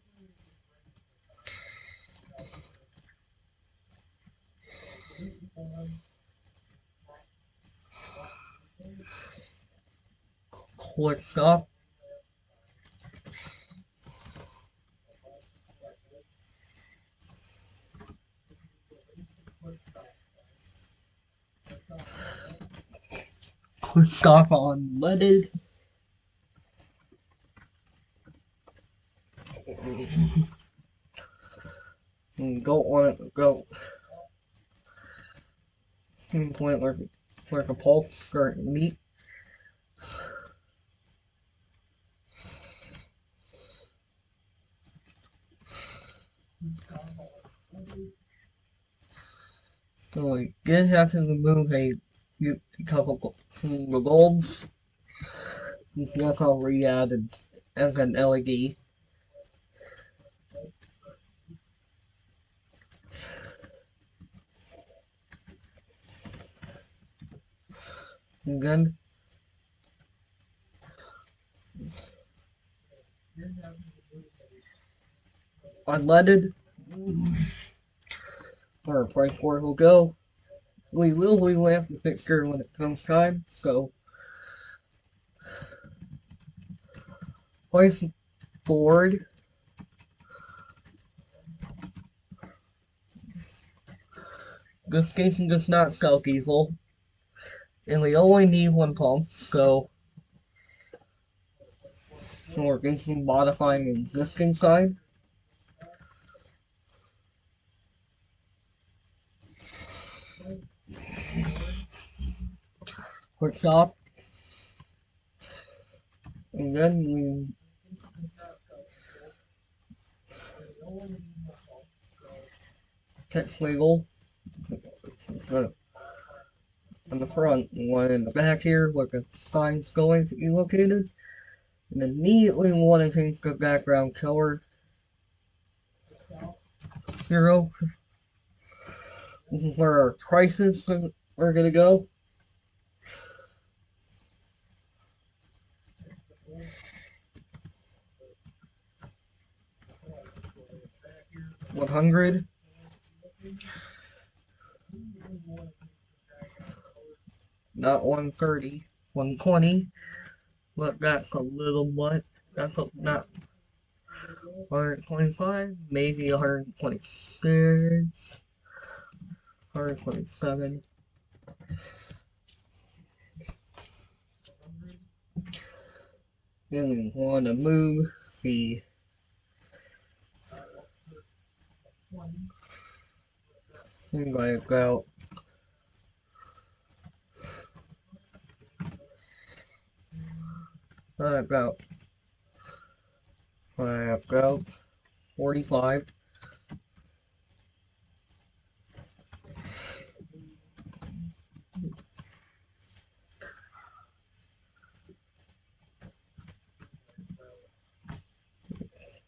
Quick stop. Quick stop unleaded. And don't want it to go. Point like a pulse or meat. So we did have to remove a couple from the golds. Yes, I'll re-add it as an LED. Again. Unleaded. Our price board will go. We will relamp the fixture when it comes time, so price board this station does not sell diesel, and we only need one pump, so we're going to modify an existing sign. For shop, and then we text label on the front, one in the back here where the sign's going to be located, and immediately we want to change the background color 0. This is where our prices are going to go. $100. Not 130, 120, but that's a little much. That's not 125, maybe 126, 127. Then we want to move the thing by about about 45.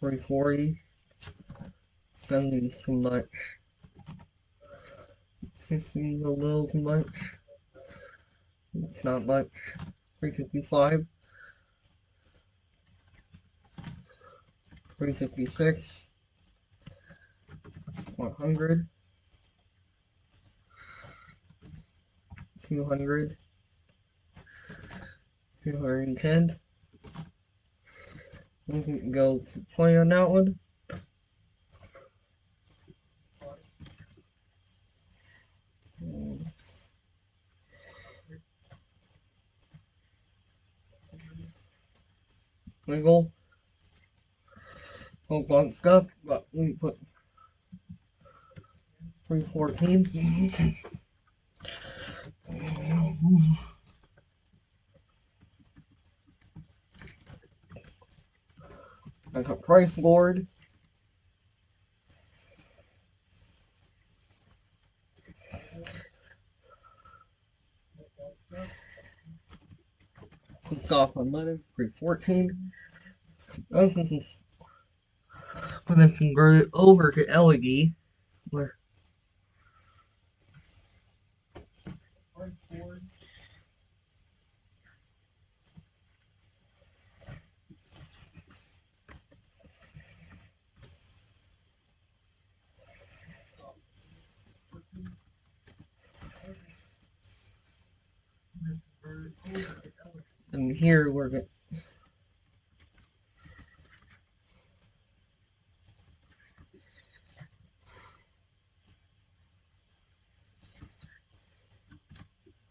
$340, 70 too much, 60 a little too much, it's not much, 355, 356, 100, 200, 210. We can go to play on that one. Legal. Hold on stuff, but let me put 314. That's a price board. Click off on money, 314. This is when I convert it over to LED, where and here we're going to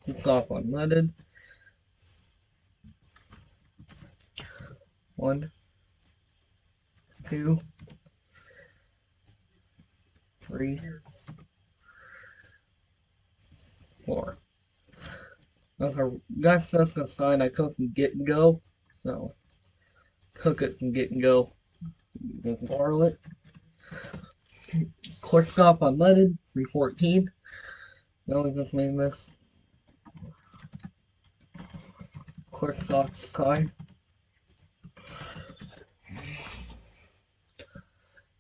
click off unleaded. 1, 2, 3, 4. Okay, that's just a sign I took from Get and Go. So, took it from Get and Go. Just borrow it. Quick stop unleaded, 314. Now we just name this quick stop sign.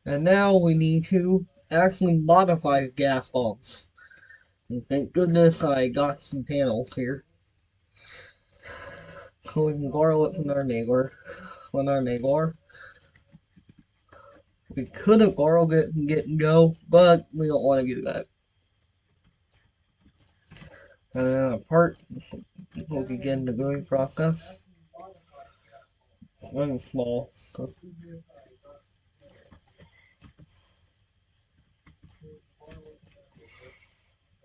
And now we need to actually modify the gas bulbs. And thank goodness I got some panels here. So we can borrow it from our neighbor. We could have borrowed it and Get and Go, but we don't want to do that. And then apart, we'll begin the gluing process. One small. So.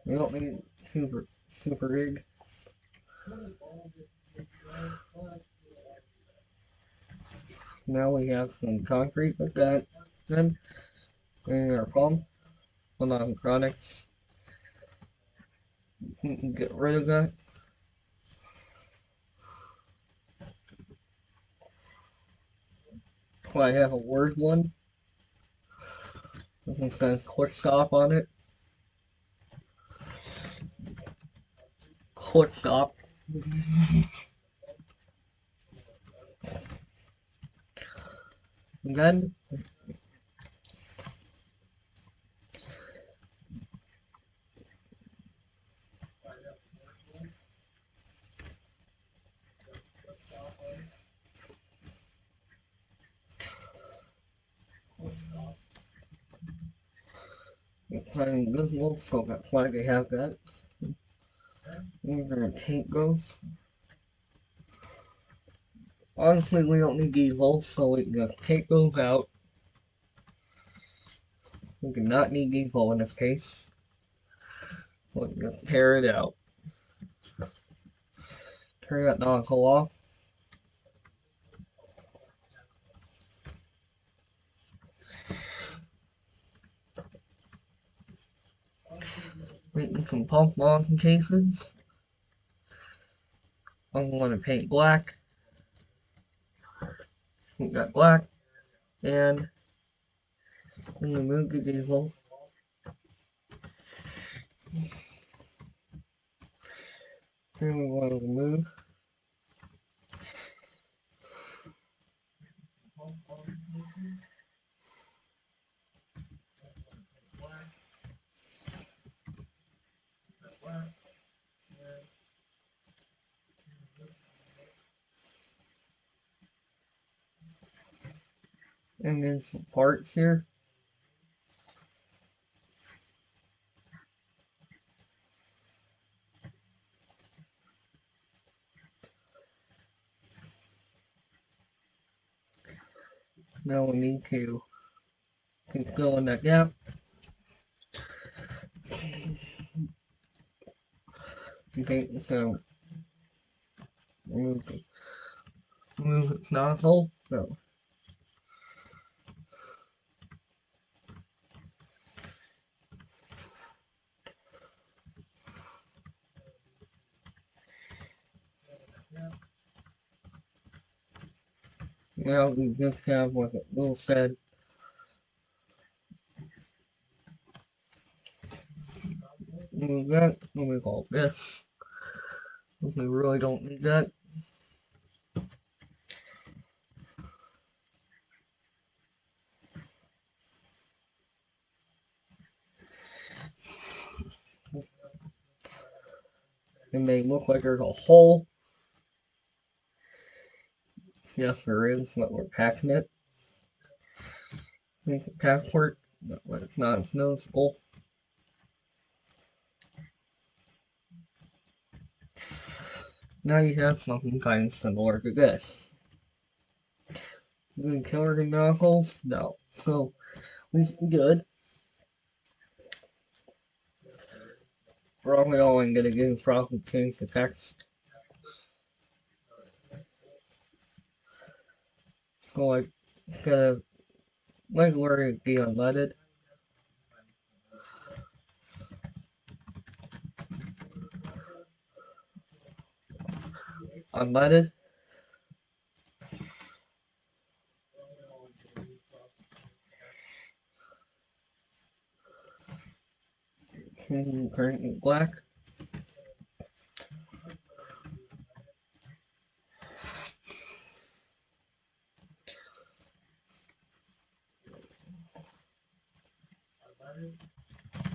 We don't need super big. Now we have some concrete with that. Then in our palm, hold on, chronic. Get rid of that. So I have a word one. This one says quick stop on it. Quick stop. Then it's invisible, so that's why they have that. Where the paint goes. Honestly, we don't need diesel, so we can just take those out. We do not need diesel in this case. We can just tear it out. Turn that nozzle off. Making some pump modifications. I'm going to paint black. Paint that black. And I'm going to remove the diesel. Here we want to remove. And then some parts here. Now we need to fill in that gap. Okay, so remove its nozzle. So now we just have what Will said. Move that. Move all this. We really don't need that. It may look like there's a hole. Yes, there is, but we're packing it. Make it patchwork, but it's not as noticeable. Now you have something kind of similar to this. Doing killer nozzles? No. So, we good. Probably all I'm gonna do is probably change the text. So, like, gonna, like where it be unleaded. Unleaded. Currently black.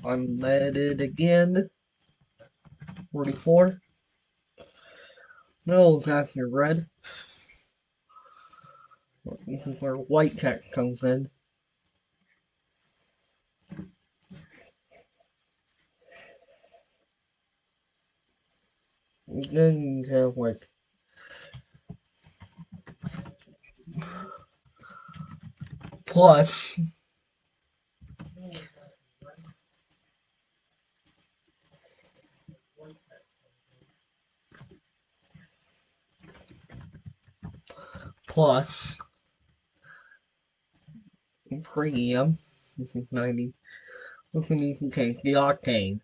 Unleaded again. 44. No, it's actually red. This is where white text comes in. Then you have like plus plus premium. This is 90. This one you can change the octane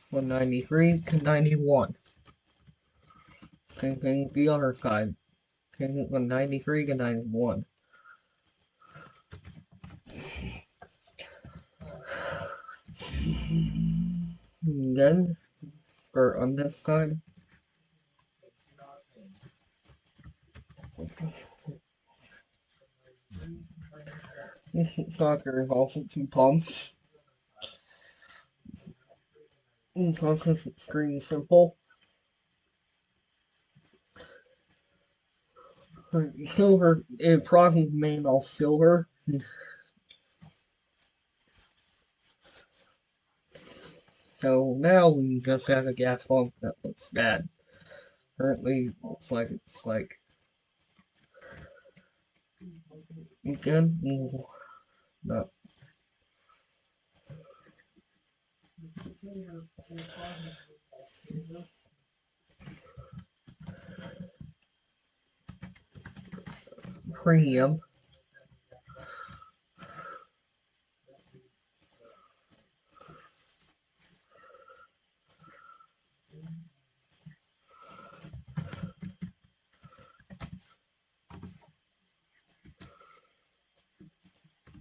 from 93 to 91. Same thing with the other side. Change it from 93 to 91. And then, for on this side, this sucker is also 2 pumps. The process is extremely simple. Silver, it probably made all silver. So now we just have a gas pump that looks bad. Currently, looks like it's like again, not premium.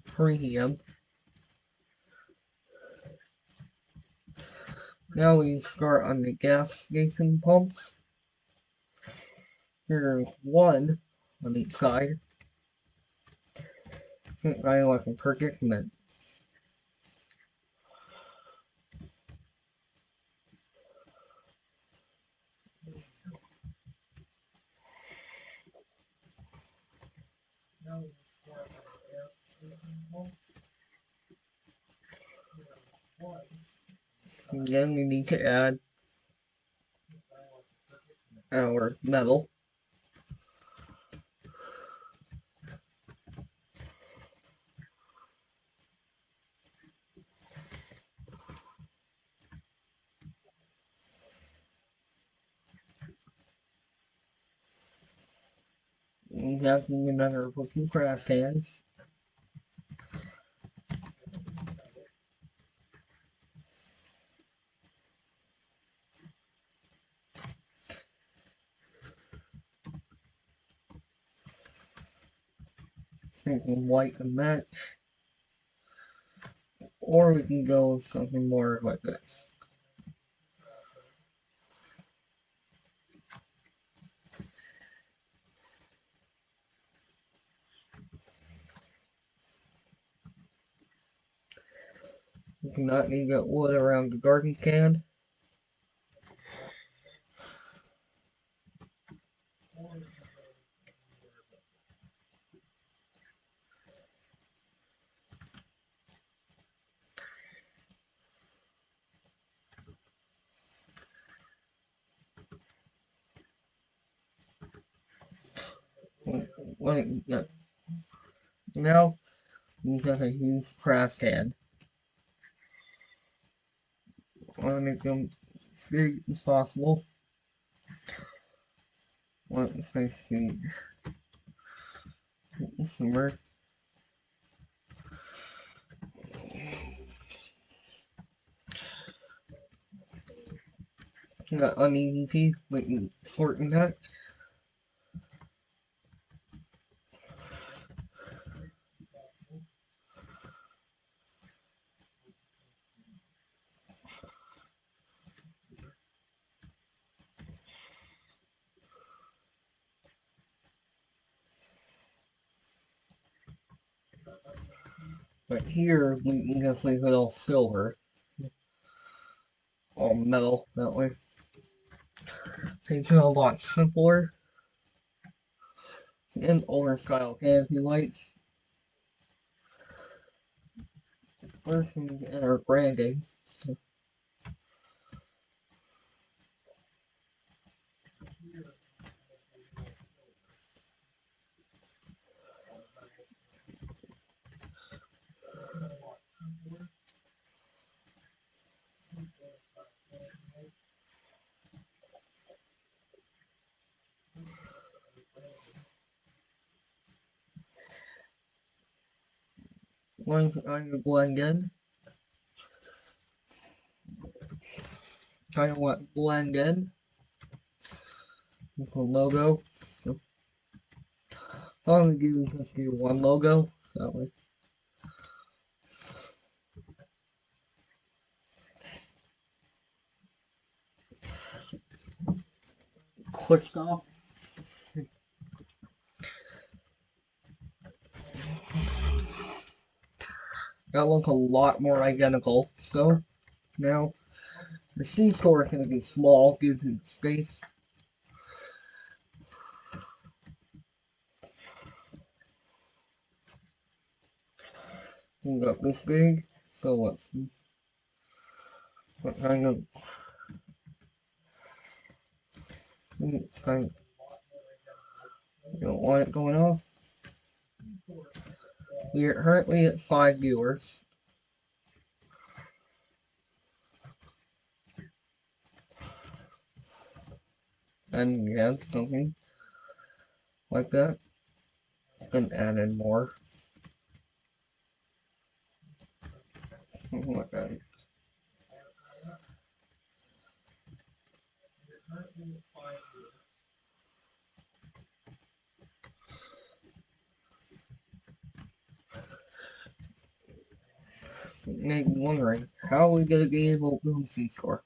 Premium. Now we start on the gas station pumps. Here's one on each side. I like a predicament. And then we need to add our metal. And that's another looking crash hands. Something white and matte. Or we can go with something more like this. We do not need to get wood around the garden can. Now we have a huge trash can. I want to make them as big as possible. Let's see. Work. Got uneven but shorten that. But here we can definitely put all silver, all metal that way. Makes it a lot simpler and older style canopy lights. First things in our branding. So, Once I blend in, kind of want blend in with the logo. So I'm gonna just do one logo. That way. Quick stop. That looks a lot more identical. So now the C-store is going to be small due to the space. We got this big, so let's see what kind of you don't want it going off. We are currently at 5 viewers. And yeah, something like that. Can add in more. Something like that. You may be wondering, how are we going to be able to do C-store?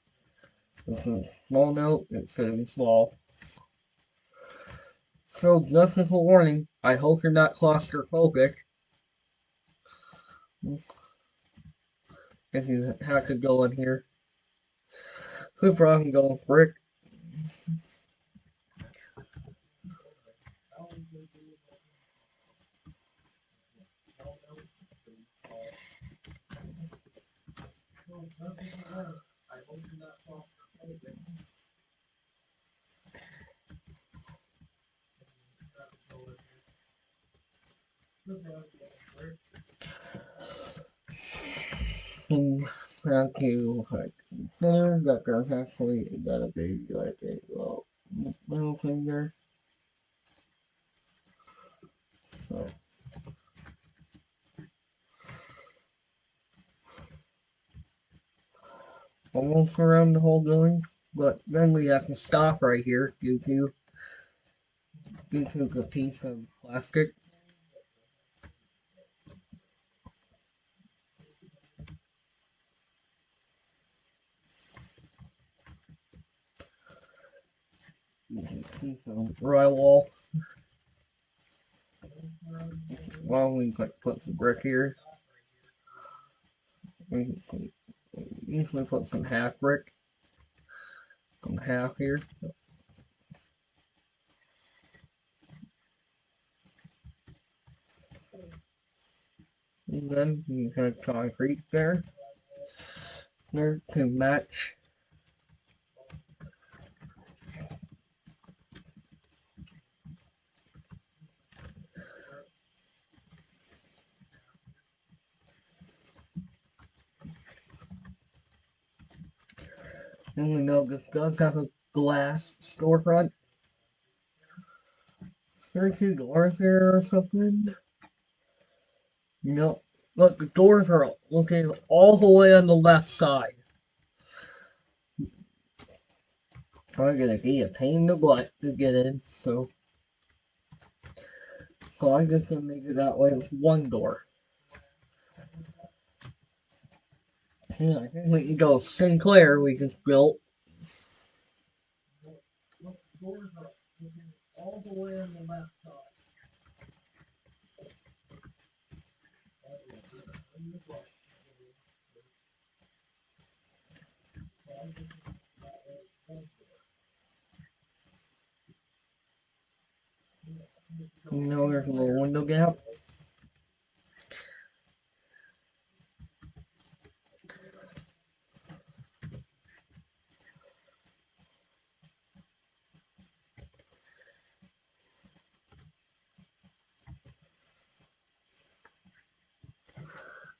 This is a small note, it's going to be small. So, just as a warning, I hope you're not claustrophobic. If you have to go in here. Could probably go with brick. Thank you. Consider that there's actually gotta be like a middle finger. So almost around the whole building, but then we have to stop right here due to the piece of plastic. Piece of drywall. Well, we can put some brick here. We can easily put some half brick, some half here. And then you have concrete there to match. And we know this does have a glass storefront. Is there 2 doors there or something? No. Look, the doors are located all the way on the left side. Probably gonna be a pain in the butt to get in, so I'm just gonna make it that way with 1 door. Yeah, I think we can go Sinclair we just built. Look, the doors are all the way on the left side. You know, there's a little window gap.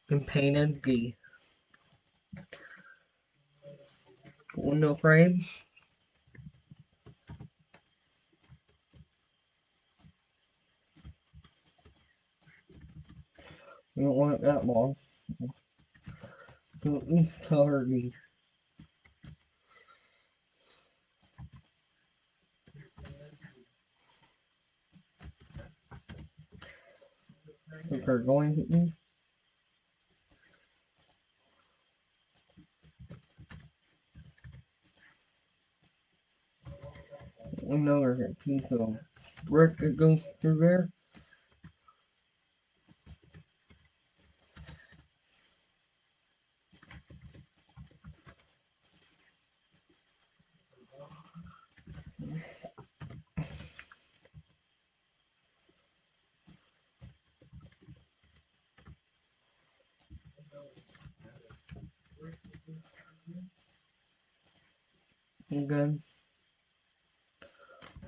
And painted the window frames. We don't want it that long. So at least cover the if they're going to be. Another piece of brick that goes through there. Again,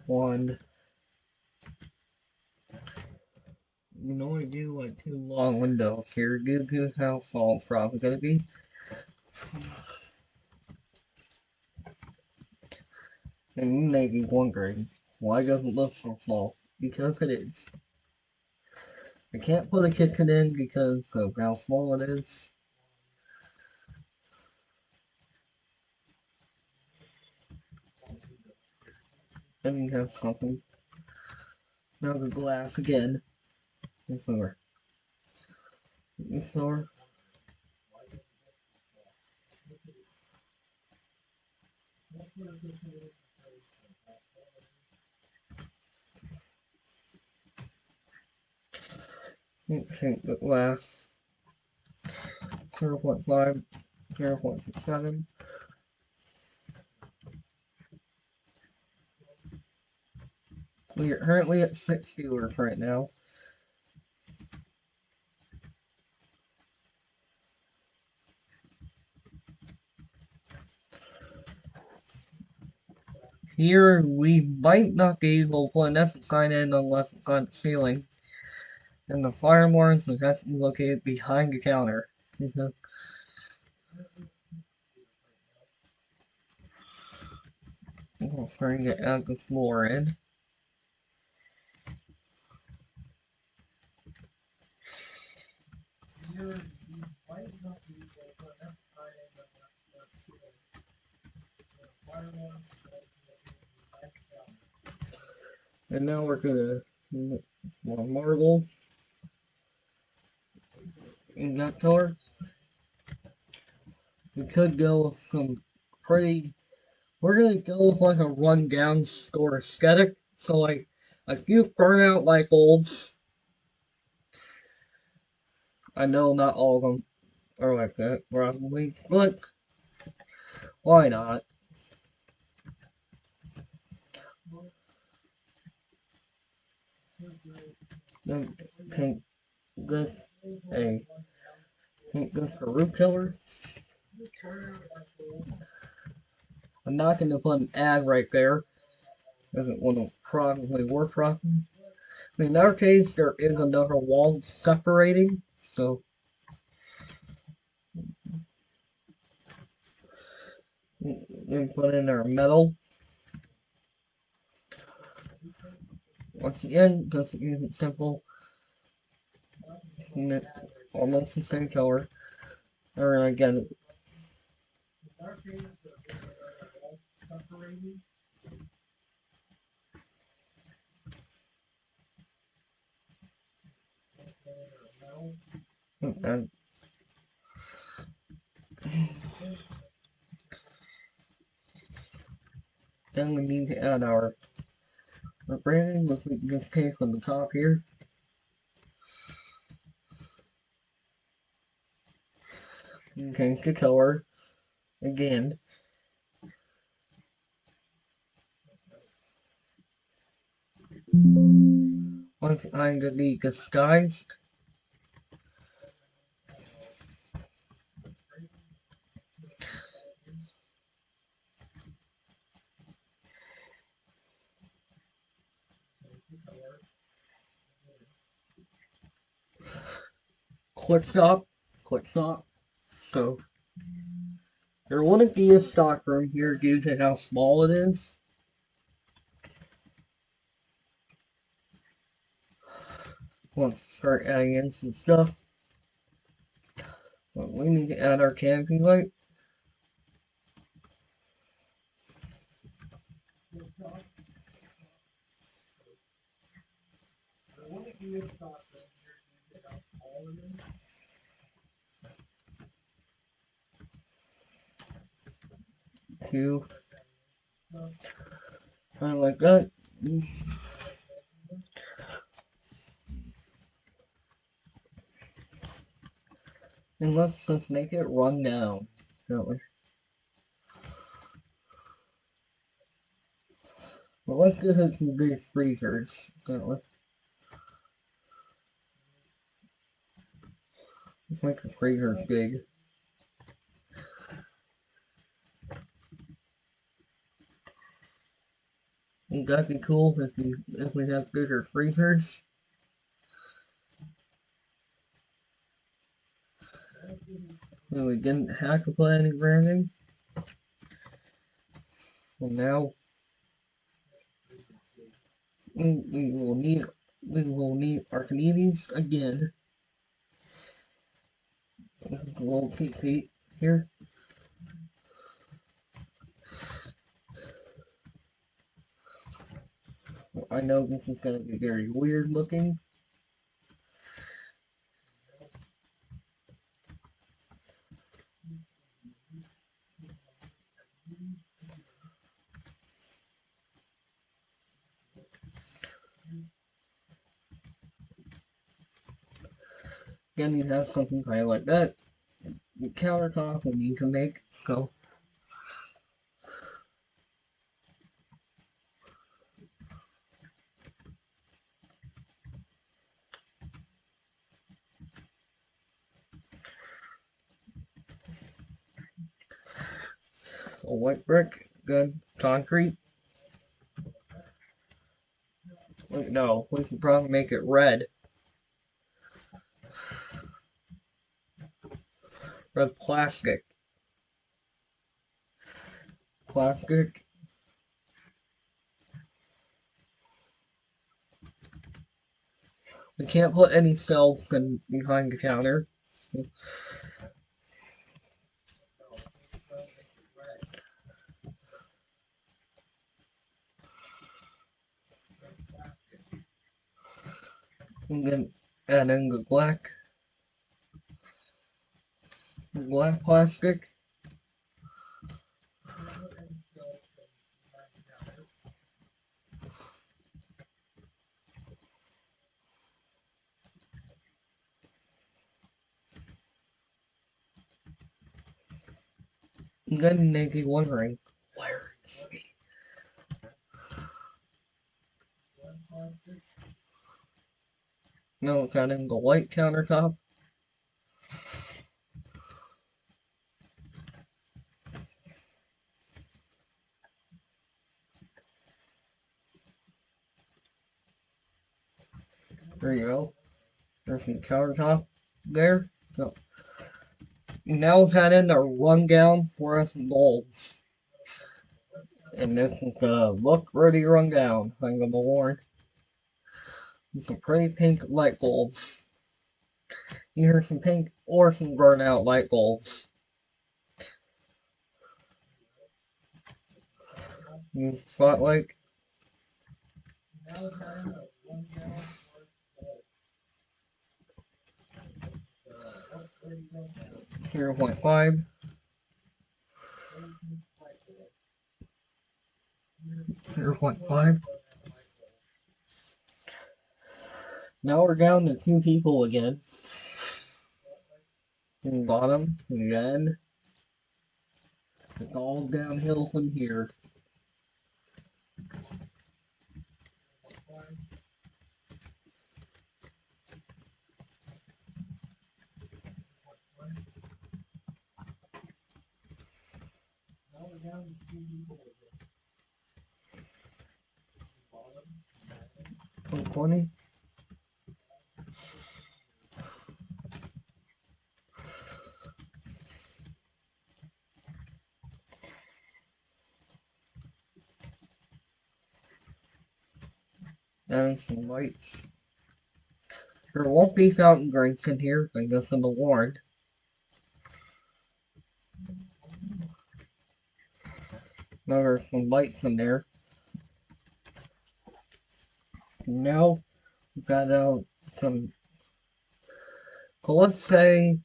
one. You can only do like 2 long windows here due to how fall probably gonna be. And you may be wondering, why doesn't it look so small? Because it is. I can't put a kitchen in because of how small it is. Then you have something. Now the glass again. This over. This over. Think the glass 0.5, 0.67. We are currently at 6 viewers right now. Here we might not be able to put an F sign in unless it's on the ceiling. And the fire alarm is actually located behind the counter. We're trying to add the floor in. And now we're gonna more marble in that color. We could go with some pretty. We're gonna go with like a rundown store aesthetic. So like a few burnout light bulbs. I know not all of them are like that, probably, but why not? Then paint this a paint this a roof color. I'm not gonna put an ad right there. Doesn't want to probably work properly. In our case, there is another wall separating, so we put in our metal. Once again, just use it simple, almost the same color. Or again, and then we need to add our branding, which we can just take from the top here. And change the color again. Once I'm gonna be disguised, click stop, click stop. So there wouldn't be a stock room here due to how small it is. We'll start adding in some stuff. We need to add our canopy light. Two. Kind of like that. And let's just make it run down, shall we? Well, let's get some big freezers, shall we? Let's make the freezers big. And that'd be cool if we have bigger freezers. And we didn't have to put any branding. Well, now we will need Archimedes again. A little cheat sheet here. I know this is going to be very weird looking. Again, you have something kind of like that. The countertop we need to make, so a white brick, good concrete. Wait, no, we should probably make it red. Red plastic. Plastic. We can't put any shelves behind the counter. And then add in the black plastic. And then they be wondering, where is he? No, it's adding the white countertop. There you go. There's some countertop there. So now let's add in the rundown fluorescent bulbs. And this is the look ready rundown. I'm gonna warn. Some pretty pink light bulbs. Either some pink or some burnout light bulbs. Spotlight. 0.5. 0.5. Now we're down to 2 people again. And bottom, again. It's all downhill from here. Now we're down to 2 people again. 20. And some lights. There won't be fountain drinks in here, I guess I'm warned. Now there's some lights in there. Now we got out some. So let's say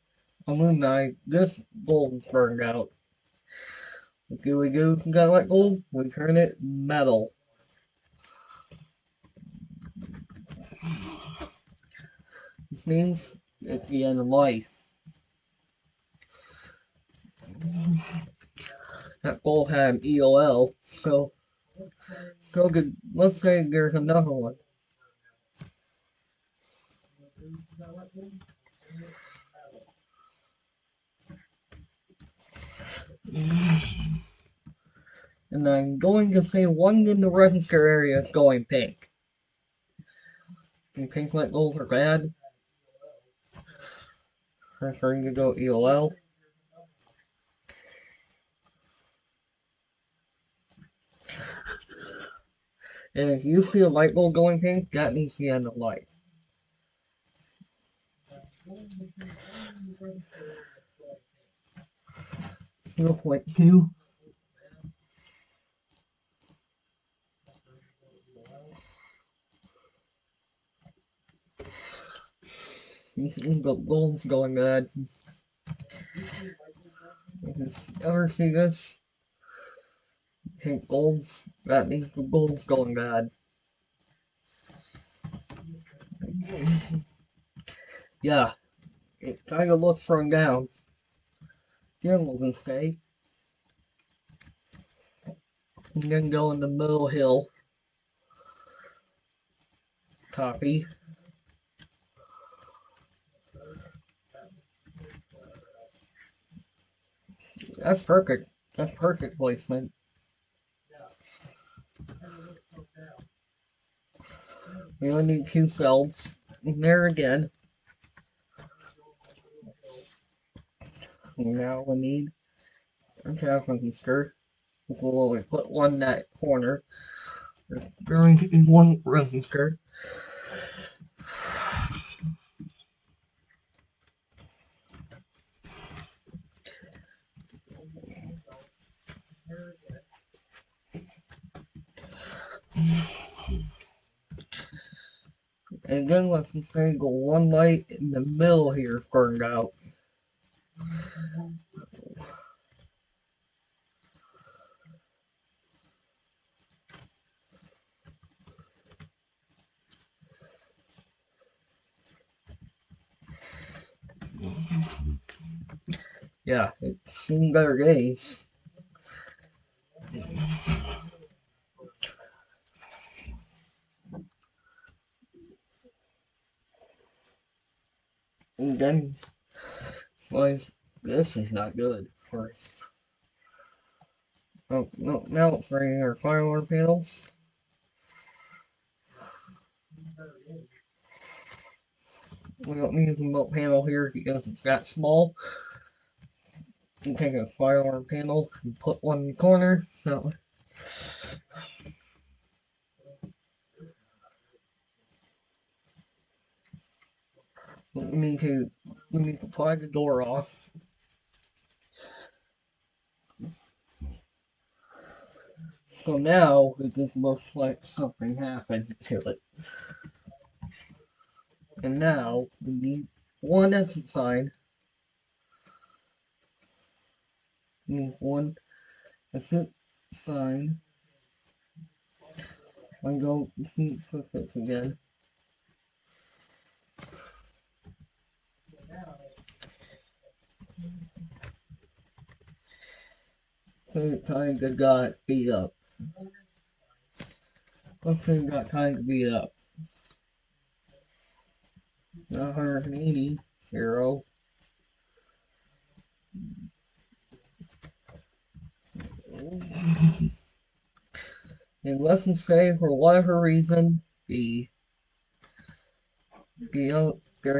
on moon night this gold's burned out. What do we do? We got like gold. We turn it metal. This means it's the end of life. That gold had an EOL, so good. Let's say there's another one. And I'm going to say one in the register area is going pink. And pink light goals are bad. We're going to go EOL. And if you see a light bulb going pink, that means the end of life. 0.2. The gold's going bad. If you ever see this, pink golds, that means the gold's going bad. Yeah, it kind of looks run down. Then we'll just say, and then go in the middle hill. Copy. That's perfect. That's perfect placement. We only need 2 cells. And there again. Now we need a cash register. We'll only put one in that corner. There's going to be one register. And then let's just say go one light in the middle here is burned out. Yeah, it's seen better days. And then, like, this is not good for. Oh, no, now it's for our fire alarm panels. We don't need a remote panel here because it's that small. You take a fire alarm panel and put one in the corner. So we need to pry the door off. So now it just looks like something happened to it. And now we need one exit sign. We need one exit sign. I go see this again. Kind of got beat up. Let's say got kind of beat up. 180, 0. And let's just say for whatever reason, there's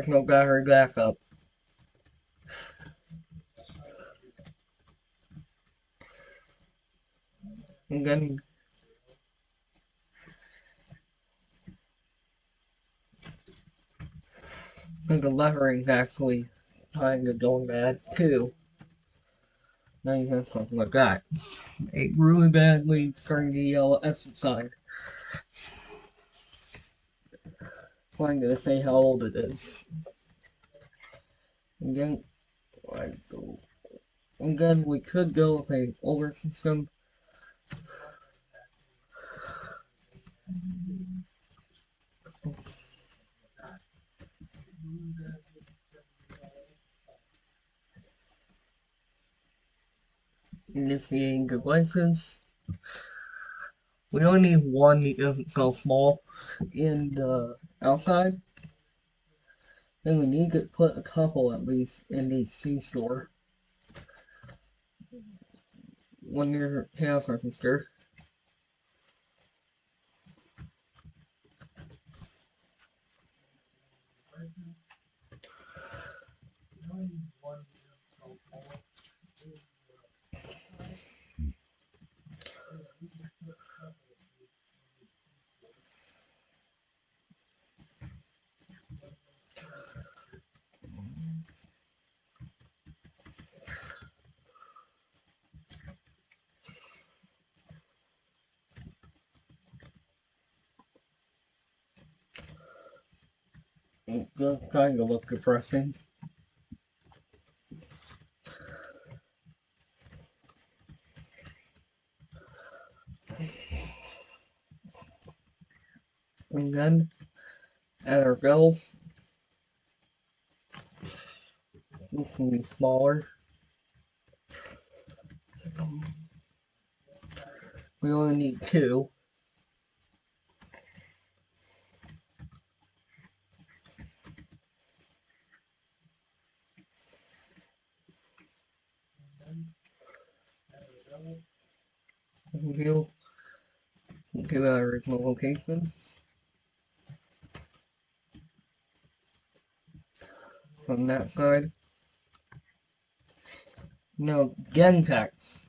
no battery backup. And then the lettering's actually kind of going bad too. Now you have something like that. A really badly starting to yell at the side. I'm gonna say how old it is. Again, like, again, we could go with a older system. Initiating devices. We only need one that isn't so small in the outside. Then we need to put a couple at least in the C-store. One near cash register. It does kind of look depressing. And then, at our bells, this can be smaller. We only need two. We'll give our original location. From that side. No, Gentex.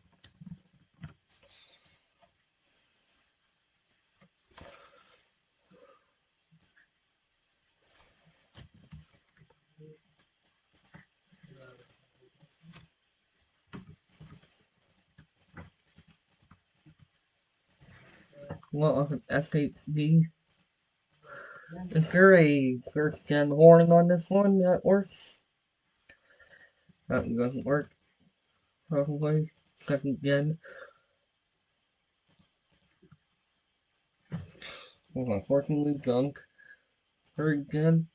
What was an SHD? Is there a first gen horn on this one that works? That doesn't work. Probably. Second gen. Well, unfortunately, junk. Third gen.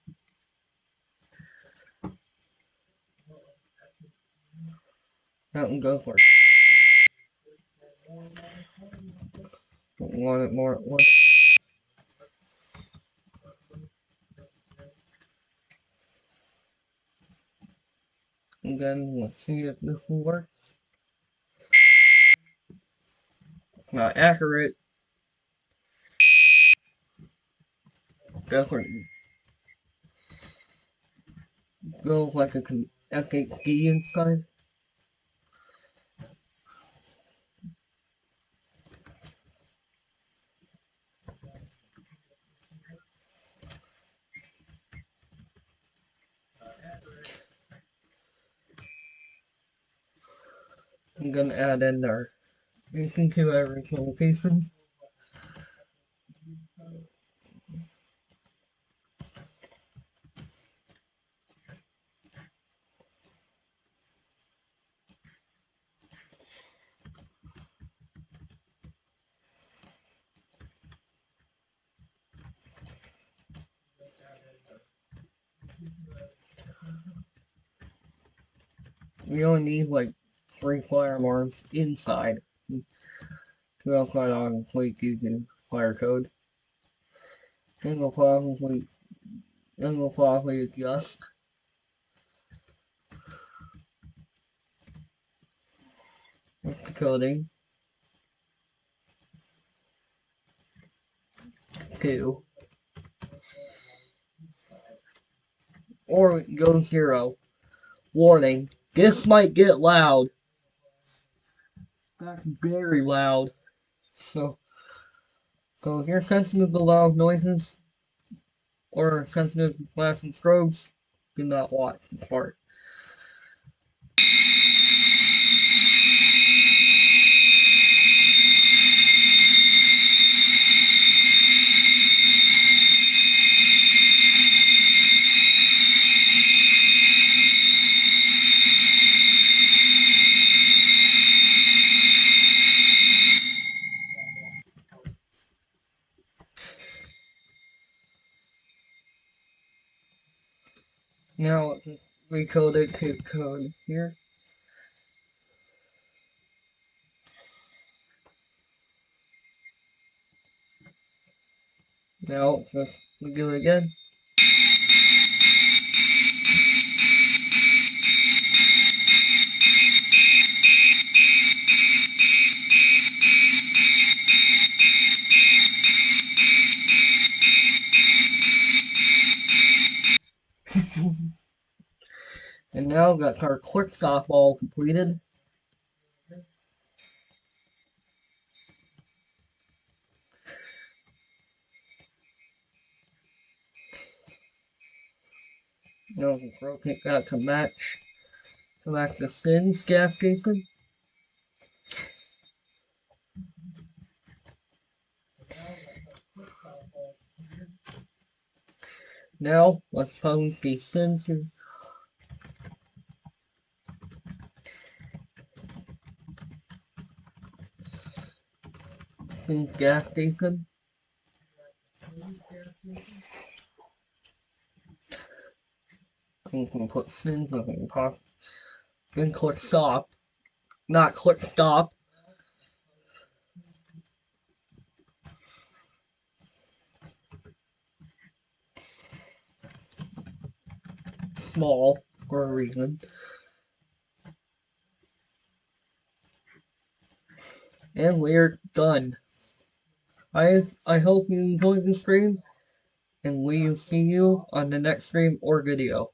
That one goes for it. Don't want it more at once. And then let's see if this one works. Not accurate. Go for it. Goes like a SHD inside. I'm gonna add in our into our original location. We only need like 3 fire alarms inside. 2 outside obviously due to fire code. And we'll probably adjust with the coding to or go 0. Warning, this might get loud. That's very loud. So if you're sensitive to loud noises or sensitive to flash and strobes, do not watch this part. Now let's just recode it to code here. Now let's just do it again. And now that's our quick stop all completed. Now let's rotate that to match the Sins gas station. Now let's pose the Sins gas station. We can put Sins in the top. Then click stop. Not click stop. Small for a reason. And we're done. I hope you enjoyed the stream, and we will see you on the next stream or video.